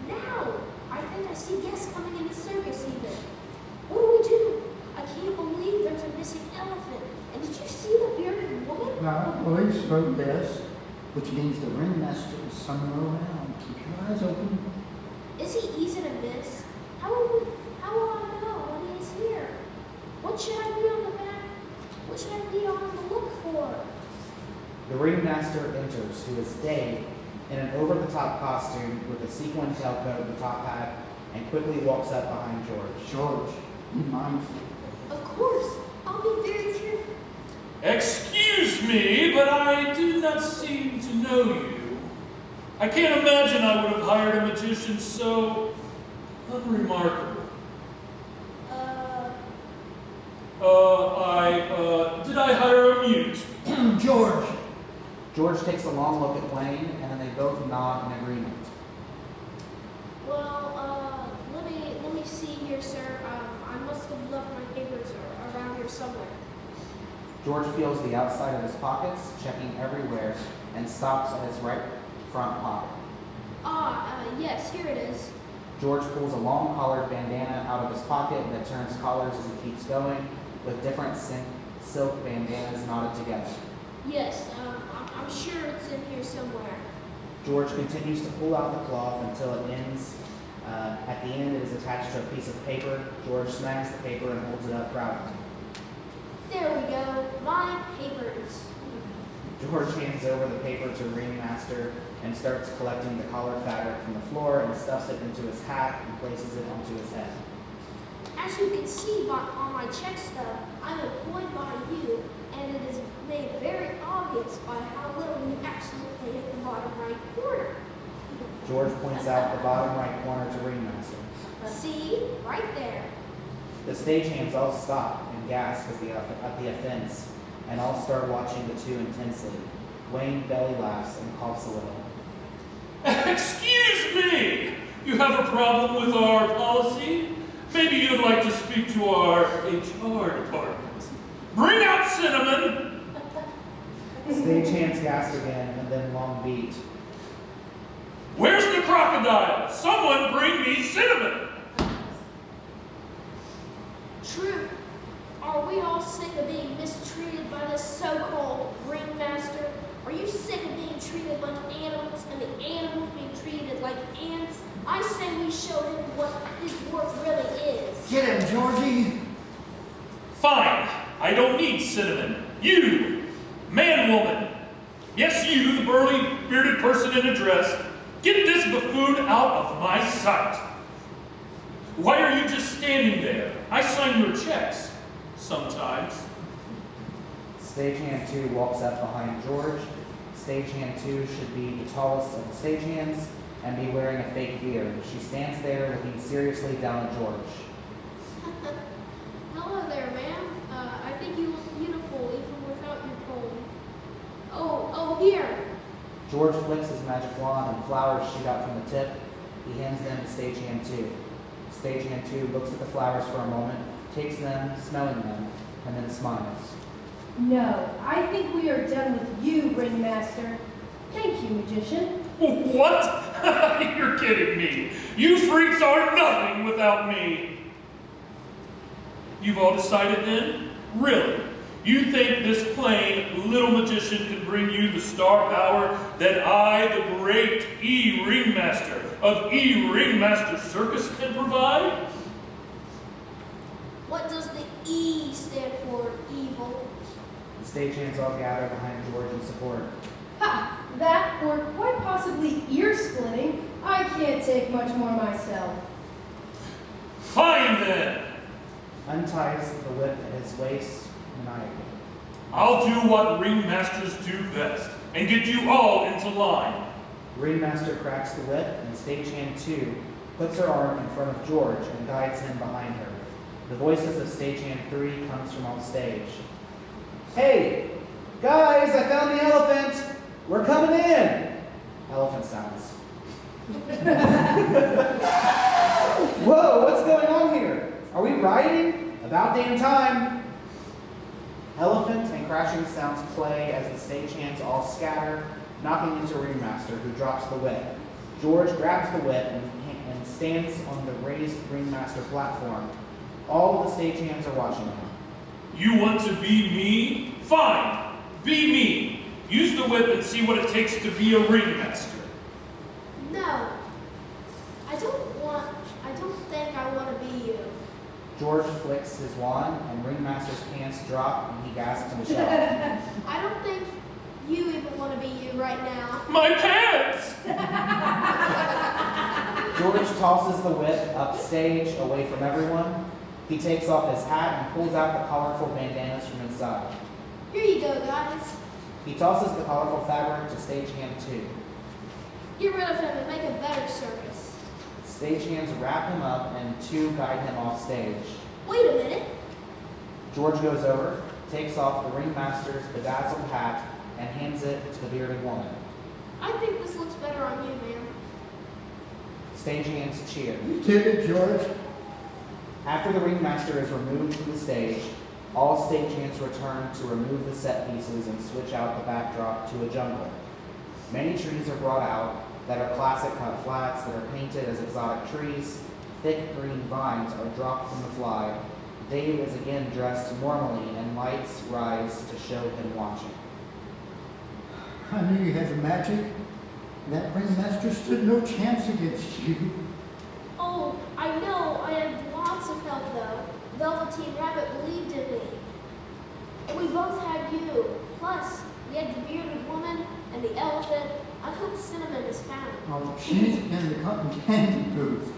Now, I think I see guests coming in the circus even. What do we do? I can't believe there's a missing elephant. And did you see the bearded woman? Now, I believe so, yes, which means the ringmaster is somewhere around. Keep your eyes open. Is he easy to miss? How will I know when he's here? What should I be on the back? What should I be on the look for? The ringmaster enters, who is Dave, in an over-the-top costume with a sequin tailcoat and top hat, and quickly walks up behind George. George, be mindful. Of course, I'll be very careful. Excuse me, but I do not seem to know you. I can't imagine I would have hired a magician so unremarkable. Did I hire a mute? George! George takes a long look at Wayne, and then they both nod in agreement. Well, let me see here, sir. I must have left my papers around here somewhere. George feels the outside of his pockets, checking everywhere, and stops at his right front pocket. Yes, here it is. George pulls a long collared bandana out of his pocket that turns collars as he keeps going, with different silk bandanas knotted together. Yes, I'm sure it's in here somewhere. George continues to pull out the cloth until it ends. At the end, it is attached to a piece of paper. George snags the paper and holds it up proudly. There we go. My papers. George hands over the paper to the ringmaster and starts collecting the collar fabric from the floor and stuffs it into his hat and places it onto his head. As you can see on my check stub, I'm employed by you, and it is made very obvious by how little you actually pay at the bottom right corner. George points out the bottom right corner to ringmaster. See? Right there. The stagehands all stop and gasp at the offense, and all start watching the two intensely. Wayne belly laughs and coughs a little. Excuse me! You have a problem with our policy? Maybe you'd like to speak to our HR department. Bring out Cinnamon! Stagehands gasped again and then long beat. Where's the crocodile? Someone bring me Cinnamon! True. Are we all sick of being mistreated by this so-called ringmaster? Are you sick of being treated like animals and the animals being treated like ants? I say we show him what his worth really is. Get him, Georgie. Fine. I don't need Cinnamon. You, man, woman. Yes, you, the burly, bearded person in a dress. Get this buffoon out of my sight. Why are you just standing there? I sign your checks. Sometimes. Stagehand 2 walks up behind George. Stagehand 2 should be the tallest of the stagehands and be wearing a fake beard. She stands there looking seriously down at George. Hello there, ma'am. I think you look beautiful even without your comb. Oh, here. George flicks his magic wand and flowers shoot out from the tip. He hands them to Stagehand 2. Stagehand 2 looks at the flowers for a moment, takes them, smelling them, and then smiles. No, I think we are done with you, Ringmaster. Thank you, Magician. What? You're kidding me. You freaks are nothing without me. You've all decided then? Really? You think this plain little magician can bring you the star power that I, the great Ringmaster of Ringmaster Circus, can provide? What does the E stand for, evil? The stagehands all gather behind George in support. Ha! That, or quite possibly ear-splitting, I can't take much more myself. Fine then. Unties the whip at his waist maniacally. I'll do what ringmasters do best and get you all into line. Ringmaster cracks the whip, and Stagehand 2 puts her arm in front of George and guides him behind her. The voices of Stagehand 3 comes from on stage. Hey, guys, I found the elephant! We're coming in! Elephant sounds. Whoa, what's going on here? Are we riding? About damn time! Elephant and crashing sounds play as the stagehands all scatter, knocking into Ringmaster, who drops the whip. George grabs the whip and stands on the raised Ringmaster platform. All of the stagehands are watching him. You want to be me? Fine. Be me. Use the whip and see what it takes to be a ringmaster. No. I don't think I want to be you. George flicks his wand, and Ringmaster's pants drop, and he gasps in shock. I don't think you even want to be you right now. My pants! George tosses the whip upstage, away from everyone. He takes off his hat and pulls out the colorful bandanas from inside. Here you go, guys. He tosses the colorful fabric to Stagehand 2. Get rid of him and make a better circus. Stagehands wrap him up, and 2 guide him off stage. Wait a minute. George goes over, takes off the Ringmaster's bedazzled hat, and hands it to the bearded woman. I think this looks better on you, ma'am. Stagehands cheer. You did it, George. After the Ringmaster is removed from the stage, all stagehands return to remove the set pieces and switch out the backdrop to a jungle. Many trees are brought out that are classic cut flats that are painted as exotic trees. Thick green vines are dropped from the fly. Dave is again dressed normally, and lights rise to show him watching. I knew you had the magic. That ringmaster stood no chance against you. Oh, I know. I had lots of help, though. Velveteen Rabbit believed in me. And we both had you. Plus, we had the bearded woman and the elephant. I hope Cinnamon is found. Oh, she's in the cotton candy booth.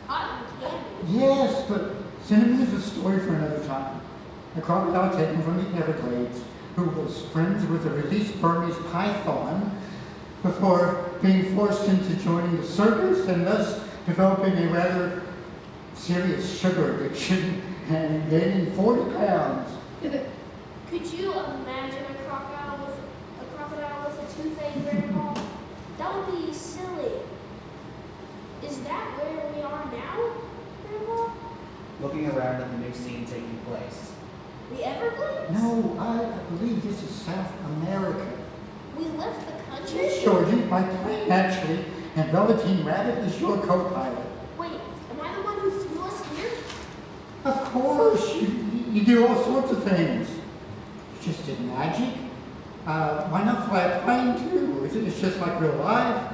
Cotton candy. Yes, but Cinnamon is a story for another time. A crocodile taken from the Everglades who was friends with a released Burmese python before being forced into joining the circus and thus developing a rather serious sugar addiction and gaining 40 pounds. Could you imagine a crocodile with a toothache very long? That would be silly. Is that where we are now, Grandpa? Looking around at the new scene taking place. The Everglades? No, I believe this is South America. We left the country? Yes, Georgie, my plane actually, and Velveteen Rabbit is your co-pilot. Wait, am I the one who flew us here? Of course, you do all sorts of things. You just did magic. Why not fly a plane too? It's just like real life.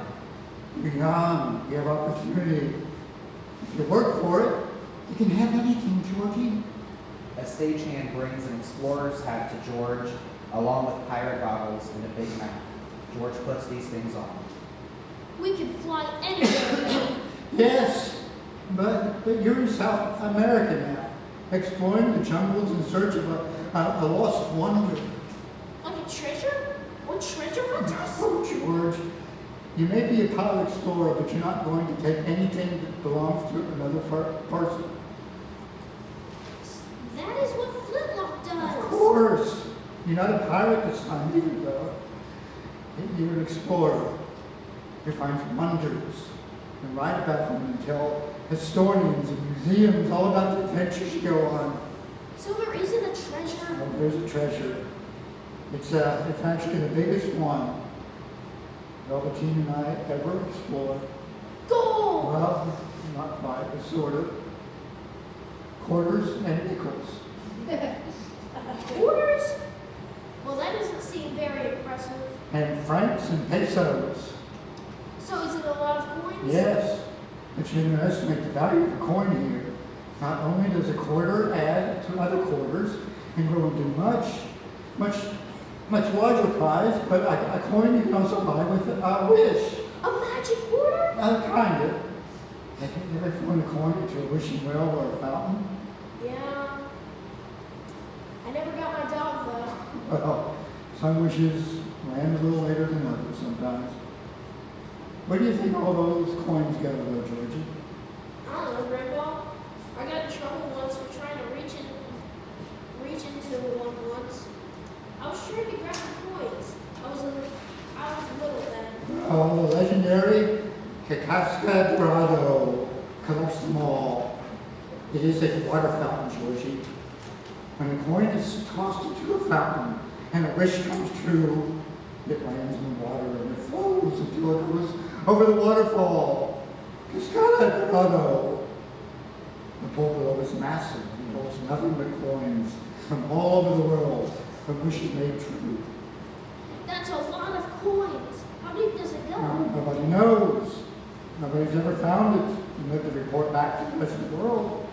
You're young, you have opportunity. If you work for it, you can have anything, Georgie. A stagehand brings an explorer's hat to George, along with pirate goggles and a big map. George puts these things on. We can fly anywhere. Yes, but you're in South America now, exploring the jungles in search of a lost wonder. Like a treasure? What treasure hunters? Oh, George, you may be a pilot explorer, but you're not going to take anything that belongs to another person. That is what Flintlock does. Of course, you're not a pirate this time either, though. You're an explorer. You find wonders and write about them and tell historians and museums all about the adventures you go on. So there isn't a treasure? Oh, there's a treasure. It's actually the biggest one Velveteen and I ever explored. Gold! Well, not quite, but sort of. Quarters and nickels. Quarters? Well, that doesn't seem very impressive. And francs and pesos. So is it a lot of coins? Yes, but you underestimate the value of a coin here. Not only does a quarter add to other quarters and grow into much larger prize, but a coin you can also buy with a wish. A magic quarter? Kind of. Have you ever thrown a coin into a wishing well or a fountain? Yeah. I never got my dog though. Well, some wishes land a little later than others sometimes. Where do you think all those coins go, though, Georgie? I don't know, Grandpa. I got in trouble once for trying to reach into one once. I was trying to grab the coins. I was little then. Oh, the legendary Casca Dorado collects them all. It is a water fountain, Georgie. When a coin is tossed into a fountain and a wish comes true, it lands in the water and it flows until it goes over the waterfall. Cascada Dorado. The pool below is massive and holds nothing but coins from all over the world, from wishes made true. That's a lot of coins. How deep does it go? Nobody knows. Nobody's ever found it and lived to report back to the rest of the world.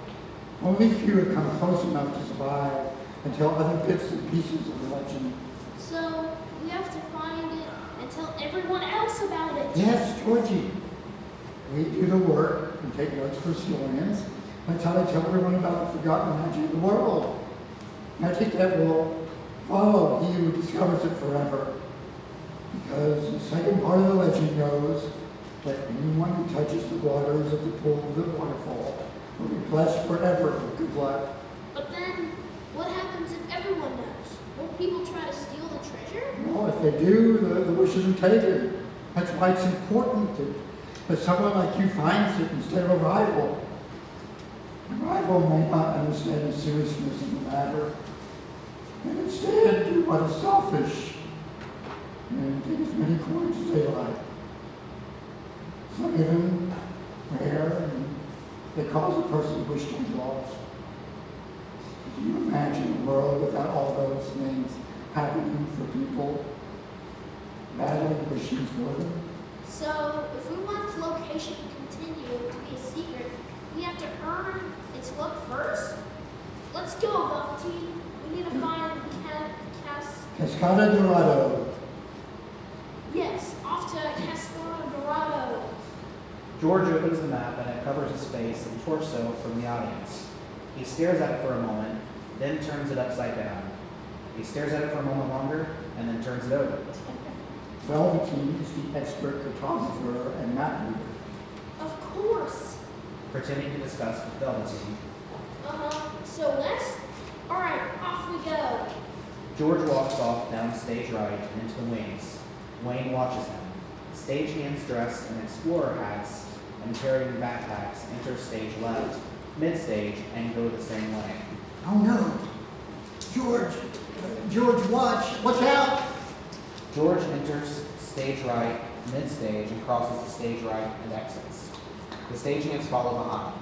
Only few have come close enough to survive and tell other bits and pieces of the legend. So we have to find it and tell everyone else about it. Yes, Georgie. We do the work and take notes for historians. That's how they tell everyone about the forgotten magic of the world. Magic that will follow he who discovers it forever. Because the second part of the legend goes that anyone who touches the waters of the pool of the waterfall will be blessed forever with good luck. But then, what happens if everyone knows? Won't people try to steal the treasure? Well, if they do, the wishes are taken. That's why it's important that someone like you finds it instead of a rival. A rival may not understand the seriousness of the matter, and instead do what is selfish and take as many coins as they like. Some even rare, and they cause a person's wish to be lost. Can you imagine a world without all those things happening for people, badly wishing for them? So, if we want the location to continue to be a secret, we have to earn its look first? Let's go, Velveteen. We need to find Cascada Dorado. Yes, off to Cascada Dorado. George opens the map and it covers his face and torso from the audience. He stares at it for a moment, then turns it upside down. He stares at it for a moment longer and then turns it over. Velveteen is the expert cartographer and map reader. Of course. Pretending to discuss with Velveteen. So next? Alright, off we go. George walks off down stage right and into the wings. Wayne watches him. Stagehands dressed in explorer hats and carrying backpacks enter stage left, mid-stage, and go the same way. Oh no! George! George, watch out! George enters stage right, mid-stage, and crosses the stage right and exits. The stagehands follow behind.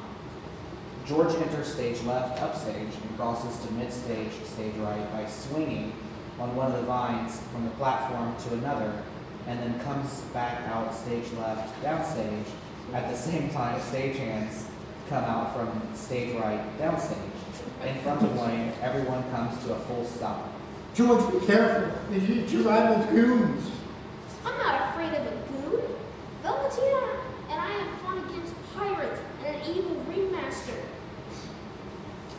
George enters stage left, upstage, and crosses to mid-stage, stage right by swinging on one of the vines from the platform to another, and then comes back out stage left, downstage. At the same time, stagehands come out from stage right, downstage. In front of Wayne, everyone comes to a full stop. George, be careful. They eat your rival's goons. I'm not afraid of a goon. Velveteen and I have fought against pirates and an evil ringmaster.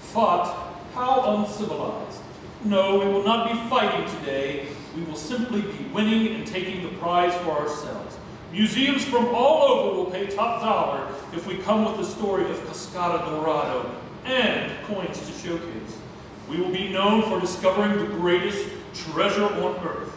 Fought? How uncivilized. No, we will not be fighting today. We will simply be winning and taking the prize for ourselves. Museums from all over will pay top dollar if we come with the story of Cascada Dorado and coins to showcase. We will be known for discovering the greatest treasure on earth.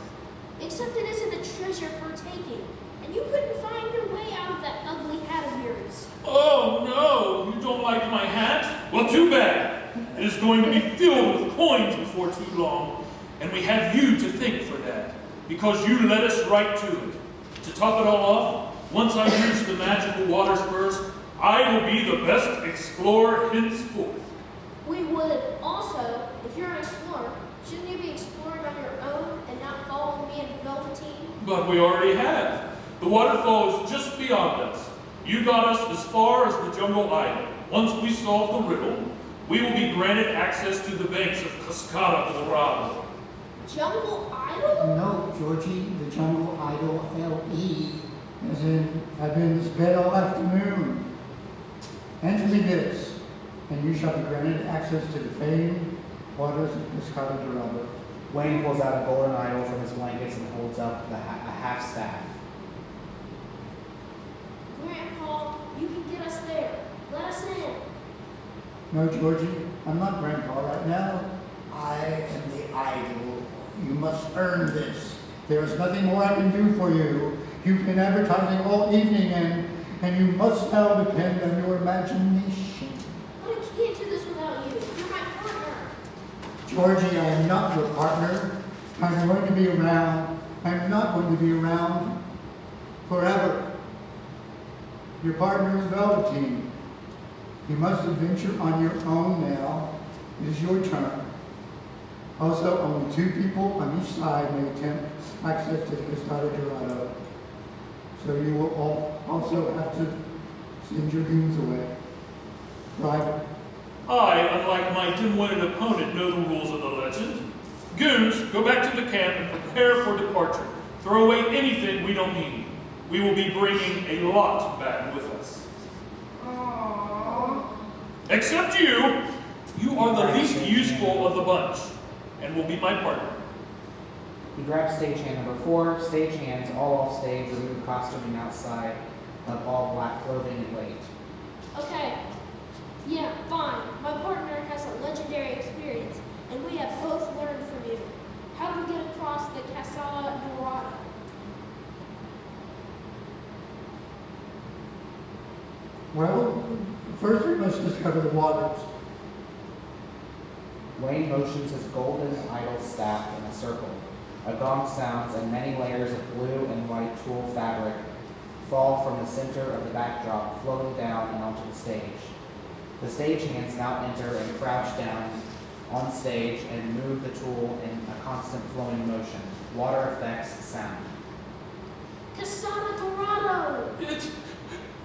Except it isn't a treasure for taking, and you couldn't find your way out of that ugly hat of yours. Oh no, you don't like my hat? Well, too bad. It is going to be filled with coins before too long, and we have you to thank for that, because you led us right to it. To top it all off, once I reach the magical waters first, I will be the best explorer henceforth. We would also, if you're an explorer, shouldn't you be exploring on your own and not following me and Velveteen? But we already have. The waterfall is just beyond us. You got us as far as the jungle idol. Once we solve the riddle, we will be granted access to the banks of Cascada Dorado. Jungle Idol? No, Georgie, the jungle idol L.E. as in, I've been in this bed all afternoon. Enter me this, and you shall be granted access to the famed waters of Cascada Dorado. Wayne pulls out a golden idol from his blankets and holds up a half staff. Grandpa, you can get us there. Let us in. No, Georgie, I'm not Grandpa right now. I am the idol. You must earn this. There is nothing more I can do for you. You've been advertising all evening, and you must now depend on your imagination. I can't do this without you. You're my partner. Georgie, I am not your partner. I'm going to be around. I'm not going to be around forever. Your partner is Velveteen. You must adventure on your own now. It is your turn. Also, only 2 people on each side may attempt access to the Cascada Dorado. So you will all also have to send your goons away. Right? I, unlike my dim-witted opponent, know the rules of the legend. Goons, go back to the camp and prepare for departure. Throw away anything we don't need. We will be bringing a lot back with us. Aww. Except you. You are the least useful of the bunch, and will be my partner. He grabs stagehand number 4. Stagehands, all off stage, remove costuming outside of all black clothing and wait. Okay. Yeah, fine. My partner has a legendary experience, and we have both learned from you. How do we get across the Cascada Dorado? Well, first we must discover the waters. Wayne motions his golden idol staff in a circle. A gong sounds, and many layers of blue and white tulle fabric fall from the center of the backdrop, floating down and onto the stage. The stagehands now enter and crouch down on stage and move the tulle in a constant flowing motion. Water effects sound. Cascada Dorado!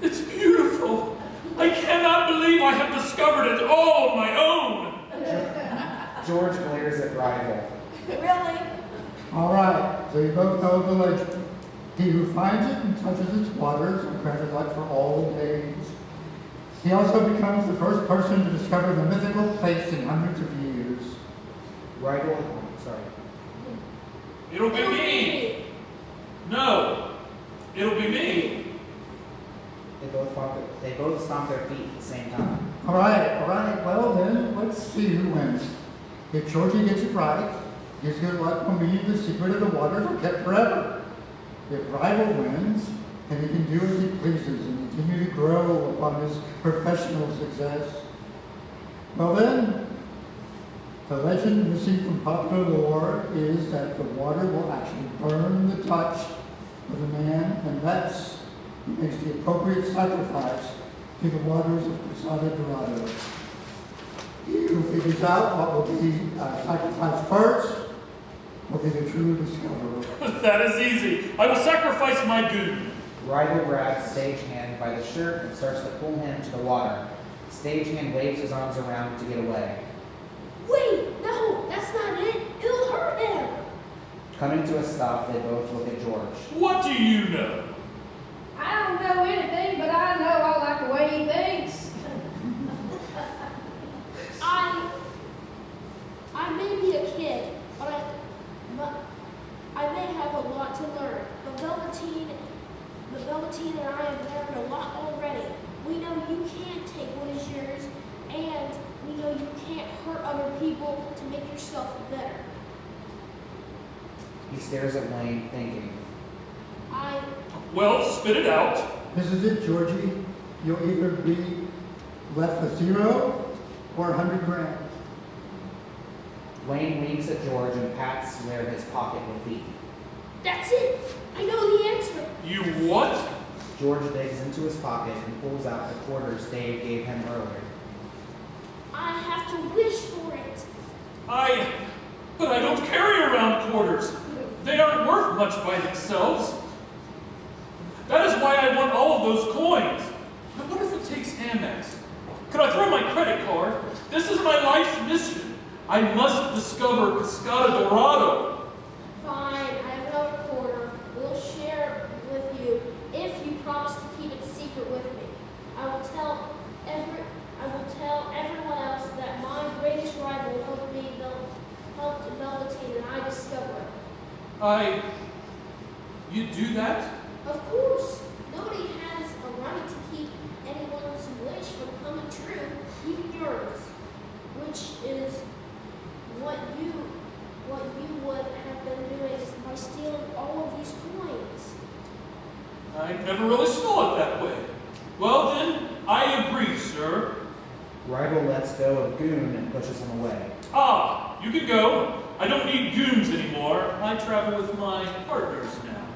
It's beautiful. I cannot believe I have discovered it all on my own. George glares at Rival. Really? All right, so you both know the legend. He who finds it and touches its waters are granted luck for all days. He also becomes the first person to discover the mythical place in hundreds of years. Rival, sorry. It'll be me. No, it'll be me. They both stomp their feet at the same time. All right, well then, let's see who wins. If Georgie gets it right, his good luck will mean the secret of the waters are kept forever. If Rival wins, and he can do as he pleases and continue to grow upon his professional success. Well then, the legend missing from popular lore is that the water will actually burn the touch of the man, and that's what makes the appropriate sacrifice to the waters of Posada Dorado. He who figures out what will be sacrificed first will be the true discoverer. That is easy. I will sacrifice my goon. Rival grabs Stagehand by the shirt and starts to pull him to the water. Stagehand waves his arms around to get away. Wait, no, that's not it. It'll hurt him. Coming to a stop, they both look at George. What do you know? I don't know anything, but I know I like the way he thinks. I may be a kid, but I may have a lot to learn. The Velveteen and I have learned a lot already. We know you can't take what is yours, and we know you can't hurt other people to make yourself better. He stares at Wayne, thinking. Well, spit it out. This is it, Georgie. You'll either be left with 0 or 100 grand. Wayne winks at George and pats where his pocket would be. That's it. I know the answer. You what? George digs into his pocket and pulls out the quarters Dave gave him earlier. I have to wish for it. But I don't carry around quarters. They aren't worth much by themselves. That is why I want all of those coins. I wonder if it takes Amex. Could I throw my credit card? This is my life's mission. I must discover Cascada Dorado. Fine, I have another quarter. We'll share it with you if you promise to keep it secret with me. I will tell everyone else that my greatest rival helped Velveteen and I discover it. You do that? Of course, nobody has a right to keep anyone's wish from coming true, even yours, which is what you would have been doing by stealing all of these coins. I never really saw it that way. Well then, I agree, sir. Rival lets go of Goon and pushes him away. Ah, you can go. I don't need goons anymore. I travel with my partners now.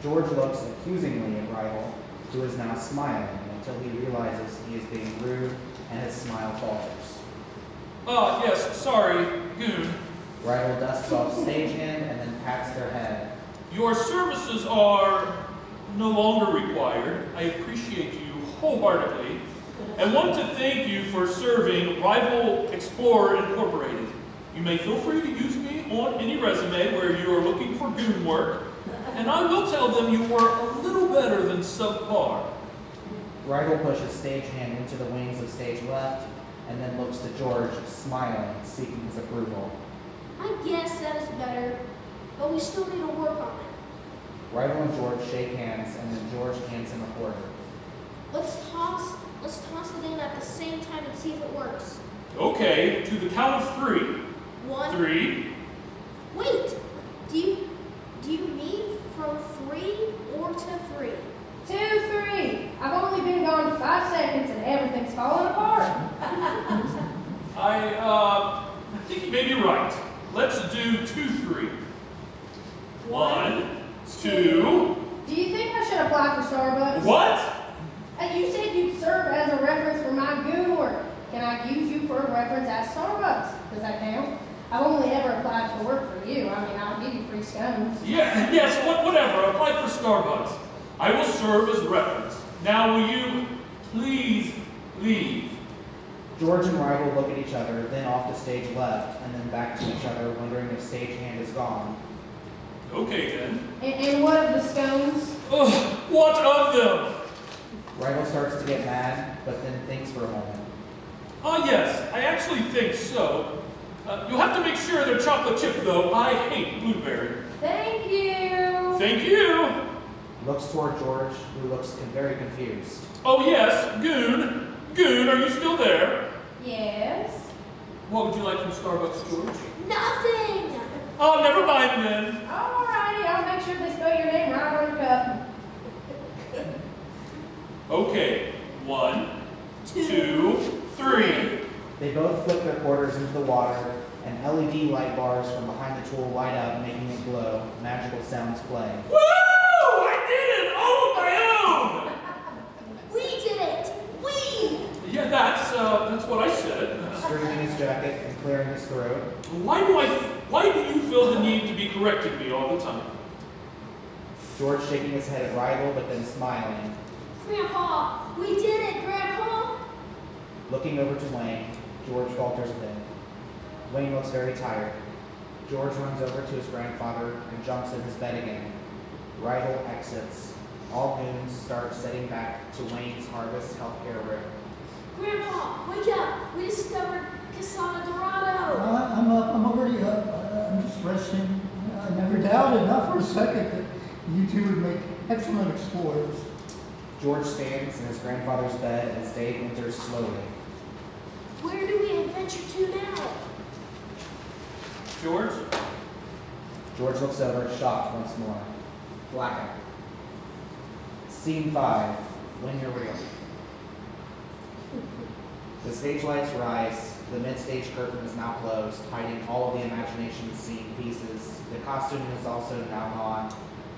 George looks accusingly at Rival, who is now smiling until he realizes he is being rude and his smile falters. Ah, yes, sorry, goon. Rival dusts off Stagehand and then pats their head. Your services are no longer required. I appreciate you wholeheartedly and want to thank you for serving Rival Explorer Incorporated. You may feel free to use me on any resume where you are looking for goon work, and I will tell them you were a little better than subpar. Rival pushes Stagehand into the wings of stage left and then looks to George, smiling, seeking his approval. I guess that is better, but we still need to work on it. Rival and George shake hands and then George hands him a quarter. Let's toss it in at the same time and see if it works. Okay, to the count of 3. 1. 3. Wait, do you mean from 3 or to 3? 2, 3. I've only been gone 5 seconds and everything's falling apart. I think you may be right. Let's do 2, 3. 1, 2. Do you think I should apply for Starbucks? What? You said you'd serve as a reference for my goon work. Can I use you for a reference at Starbucks? Does that count? I've only ever applied for work for you. I mean, I'll give you free scones. Yeah, yes, whatever. Apply for Starbucks. I will serve as reference. Now, will you please leave? George and Rival look at each other, then off to stage left, and then back to each other, wondering if Stagehand is gone. Okay, then. And what of the scones? Ugh, what of them? Rival starts to get mad, but then thinks for a moment. Ah, yes, I actually think so. You'll have to make sure they're chocolate chip, though. I hate blueberry. Thank you. Thank you. Looks toward George, who looks very confused. Oh, yes, Goon. Goon, are you still there? Yes. What would you like from Starbucks, George? Nothing! Oh, never mind then. Alrighty, I'll make sure they spell your name right on the cup. Okay, 1, 2, 3. They both flick their quarters into the water, and LED light bars from behind the tool light up, making it glow. Magical sounds play. Woo! I did it all on my own! We did it! We! Yeah, that's what I said. Straightening his jacket and clearing his throat. Why do you feel the need to be correcting me all the time? George shaking his head at rival, but then smiling. Grandpa, we did it, Grandpa! Looking over to Wayne, George falters a bit. Wayne looks very tired. George runs over to his grandfather and jumps in his bed again. Rival exits. All goons start setting back to Wayne's Harvest Healthcare room. Grandpa, wake up! We discovered Casada Dorado! I'm up. I'm already up. I'm just resting. I never doubted, not for a second, that you two would make excellent explorers. George stands in his grandfather's bed as Dave enters slowly. Where do we adventure to now? George? George looks over, shocked once more. Blackout. Scene 5. When you're real. The stage lights rise. The mid-stage curtain is now closed, hiding all of the imagination scene pieces. The costume is also now gone.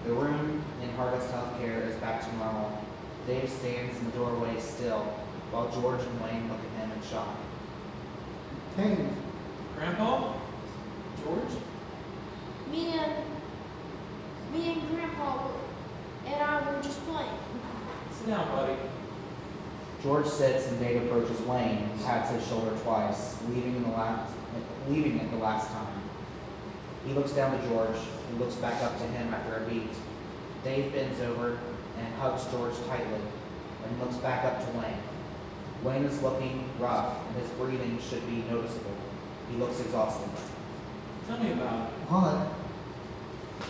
The room in Harvest Healthcare is back to normal. Dave stands in the doorway still, while George and Wayne look at him in shock. Hey, Grandpa? George? Me and Grandpa and I were just playing. Sit down, buddy. George sits and Dave approaches Wayne and pats his shoulder twice, leaving it the last time. He looks down to George and looks back up to him after a beat. Dave bends over and hugs George tightly and looks back up to Wayne. Wayne is looking rough and his breathing should be noticeable. He looks exhausted. Tell me about it. what?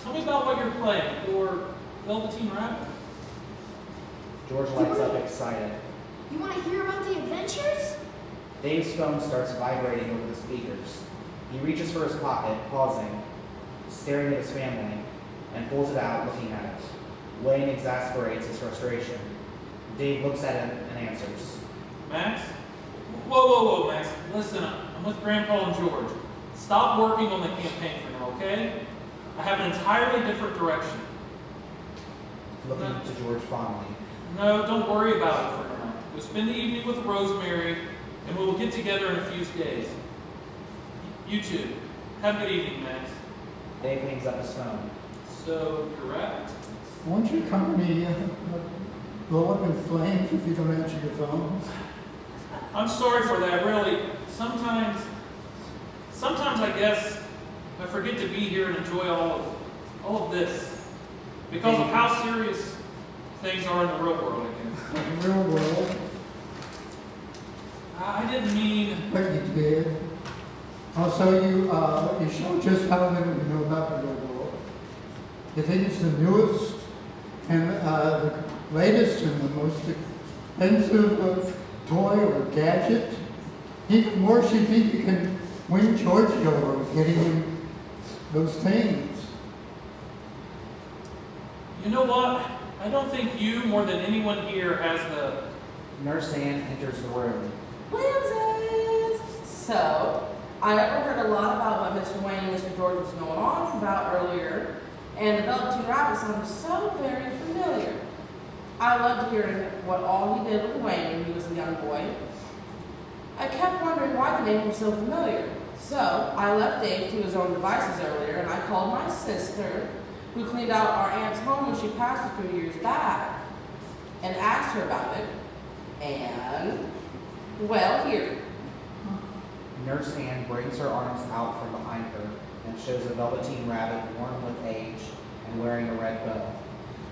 Tell me about what you're playing. Your Velveteen Rabbit? George lights up excited. You want to hear about the adventures? Dave's phone starts vibrating over the speakers. He reaches for his pocket, pausing, staring at his family, and pulls it out, looking at it. Wayne exasperates his frustration. Dave looks at him and answers. Max? Whoa, Max. Listen, I'm with Grandpa and George. Stop working on the campaign for now, okay? I have an entirely different direction. Looking to George fondly. No, don't worry about it for now. We'll spend the evening with Rosemary, and we will get together in a few days. You too. Have a good evening, Max. Dave hangs up his phone. So, your rabbit? Won't your company blow up in flames if you don't answer your phone? I'm sorry for that, really. Sometimes I guess I forget to be here and enjoy all of this. Because of how serious things are in the real world, I guess. In the real world, I didn't mean... but you did. Also, you show just how little you know about the real world. You think it's the newest and the latest and the most expensive toy or gadget. Even worse, you think you can win Georgie over with getting him those things. You know what? I don't think you, more than anyone here, has the... Nurse Ann enters the room. Lindsay! So, I overheard a lot about what Mr. Wayne and Mr. George was going on about earlier, and the Velveteen Rabbit sounded so very familiar. I loved to hear what all he did with Wayne when he was a young boy. I kept wondering why the name was so familiar. So, I left Dave to his own devices earlier, and I called my sister, who cleaned out our aunt's home when she passed a few years back, and asked her about it. And, well, here. Nurse Ann brings her arms out from behind her and shows a velveteen rabbit worn with age and wearing a red bow.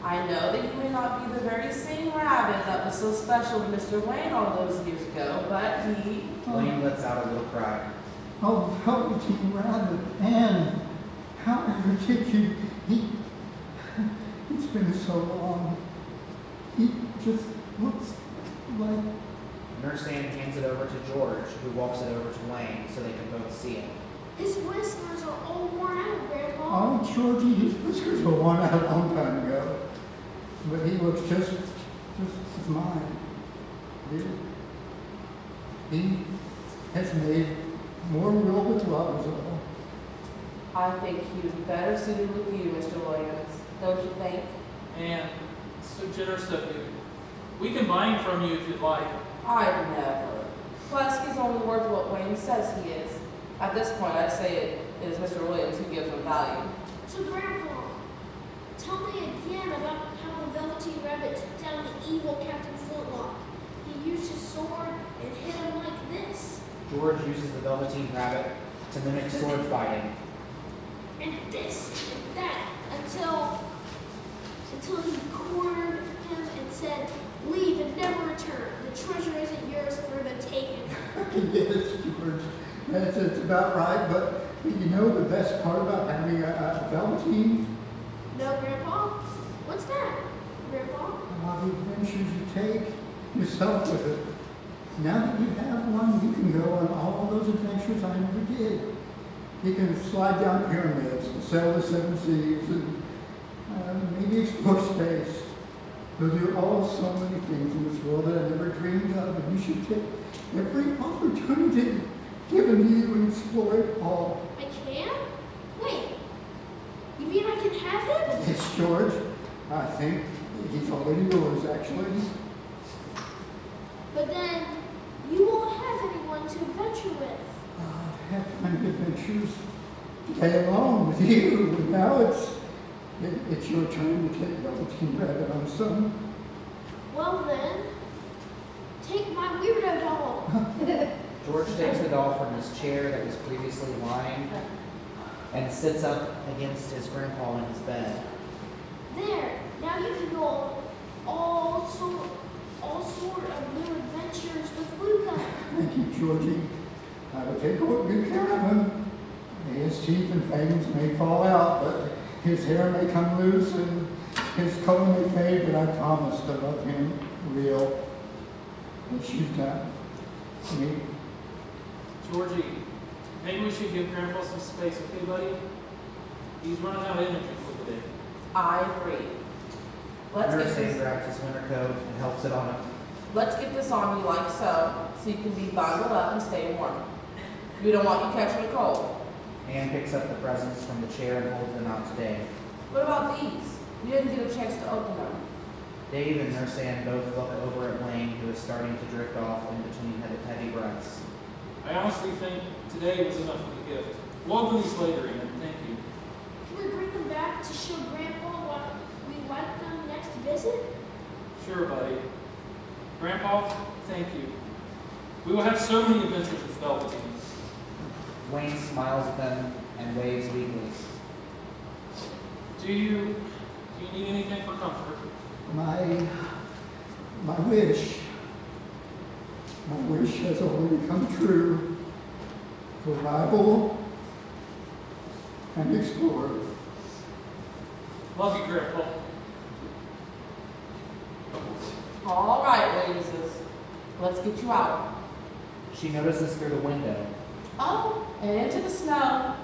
I know that you may not be the very same rabbit that was so special to Mr. Wayne all those years ago, but he... Wayne lets out a little cry. Oh, Velveteen Rabbit, and however did you, it's been so long. He just looks like... Nurse Ann hands it over to George, who walks it over to Wayne so they can both see it. His whiskers are all worn out, Grandpa. Oh, Georgie, his whiskers were worn out a long time ago. But he looks just is mine. He has made more real with love is all. I think he would be better suited with you, Mr. Williams. Don't you think? And so generous of you. We can buy him from you if you'd like. I'd never. Plus, he's only worth what Wayne says he is. At this point, I'd say it is Mr. Williams who gives him value. So, Grandpa, tell me again about how the Velveteen Rabbit took down the evil Captain Flintlock. He used his sword and hit him like this. George uses the Velveteen Rabbit to mimic sword fighting. And this and that until he cornered him and said, "Leave and never return. The treasure isn't yours for the taking." Yes, George, that's about right. But you know the best part about having a Velveteen? No, Grandpa. What's that, Grandpa? All the adventures you take yourself with it. Now that you have one, you can go on all those adventures I never did. You can slide down pyramids and sail the seven seas and maybe explore space. You'll do all so many things in this world that I never dreamed of, and you should take every opportunity given to you and explore it all. I can? Wait. You mean I can have him? Yes, George. I think he's already yours, actually. But then you won't have anyone to adventure with. I've had many adventures today alone with you, and now it's your turn to take Velveteen Rabbit on some. Well then, take my weirdo doll. George takes the doll from his chair that was previously lying and sits up against his grandpa in his bed. There. Now you can go on all sort of new adventures with Luca. Thank you, Georgie. I will take good care of him. His teeth and fangs may fall out, but his hair may come loose and his color may fade, but I promise to love him real, as you've done me. Georgie, maybe we should give Grandpa some space, okay, buddy? He's running out of energy for the day. I agree. Let's get Nursing this. grabs his winter coat and helps it on him. Let's get this on you like so you can be bundled up and stay warm. We don't want you catching a cold. Anne picks up the presents from the chair and holds them out to Dave. What about these? You didn't get a chance to open them. Dave and Nurse Anne both look over at Wayne, who is starting to drift off in between heavy breaths. I honestly think today was enough of a gift. We'll open these later, Ian. Thank you. Can we bring them back to show Grandpa what we like them next visit? Sure, buddy. Grandpa, thank you. We will have so many adventures with Velveteen. Wayne smiles at them and waves weakly. Do you need anything for comfort? My wish has already come true. Survival and explore. Love you, Grandpa. All right, Williamses. Let's get you out. She notices through the window. Oh, and into the snow.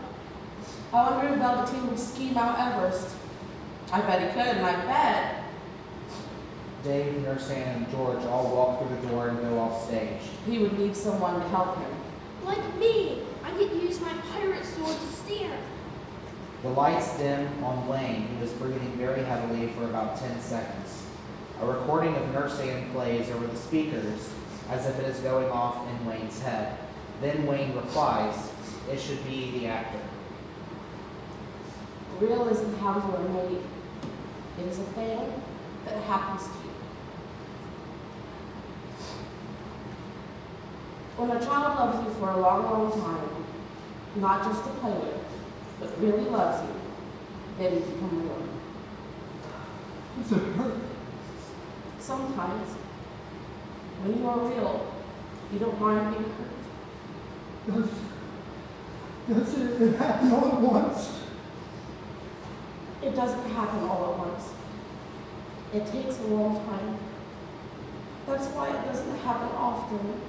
I wonder if Velveteen would ski Mount Everest. I bet he could, and I bet. Dave, Nurse Anne, and George all walk through the door and go off stage. He would need someone to help him. Like me. I get to use my pirate sword to steer. The lights dim on Wayne, who is breathing very heavily for about 10 seconds. A recording of Nurse Anne plays over the speakers as if it is going off in Wayne's head. Then Wayne replies, "It should be the actor." Real isn't how you are made. It is a thing that happens to you. When a child loves you for a long, long time, not just to play with, but really loves you, then you become real. Does it hurt? Sometimes, when you are real, you don't mind being hurt. Does it happen all at once? It doesn't happen all at once. It takes a long time. That's why it doesn't happen often.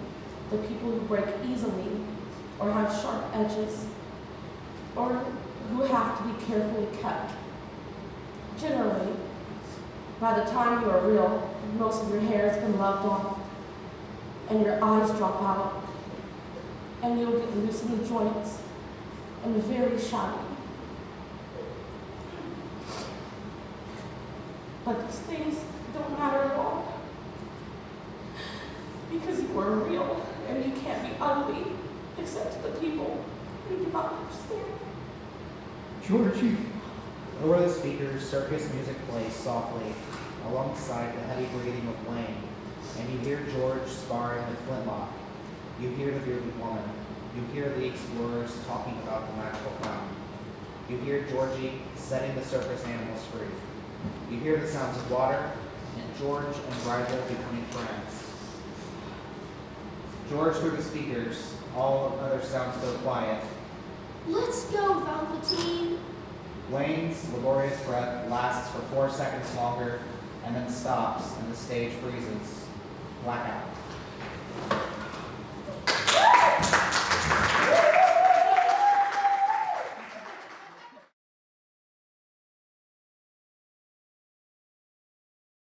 The people who break easily, or have sharp edges, or who have to be carefully kept. Generally, by the time you are real, most of your hair has been loved off, and your eyes drop out, and you'll get loose in the joints, and very shabby. But these things don't matter at all, because you are real, and you can't be ugly, except to the people who do not understand. Georgie, Over the speakers, circus music plays softly alongside the heavy breathing of Wayne, and you hear George sparring with Flintlock. You hear the bearded woman. You hear the explorers talking about the magical crown. You hear Georgie setting the circus animals free. You hear the sounds of water, and George and Rigel becoming friends. George through the speakers, all other sounds go quiet. Let's go, Velveteen. Wayne's laborious breath lasts for 4 seconds longer and then stops and the stage freezes. Blackout.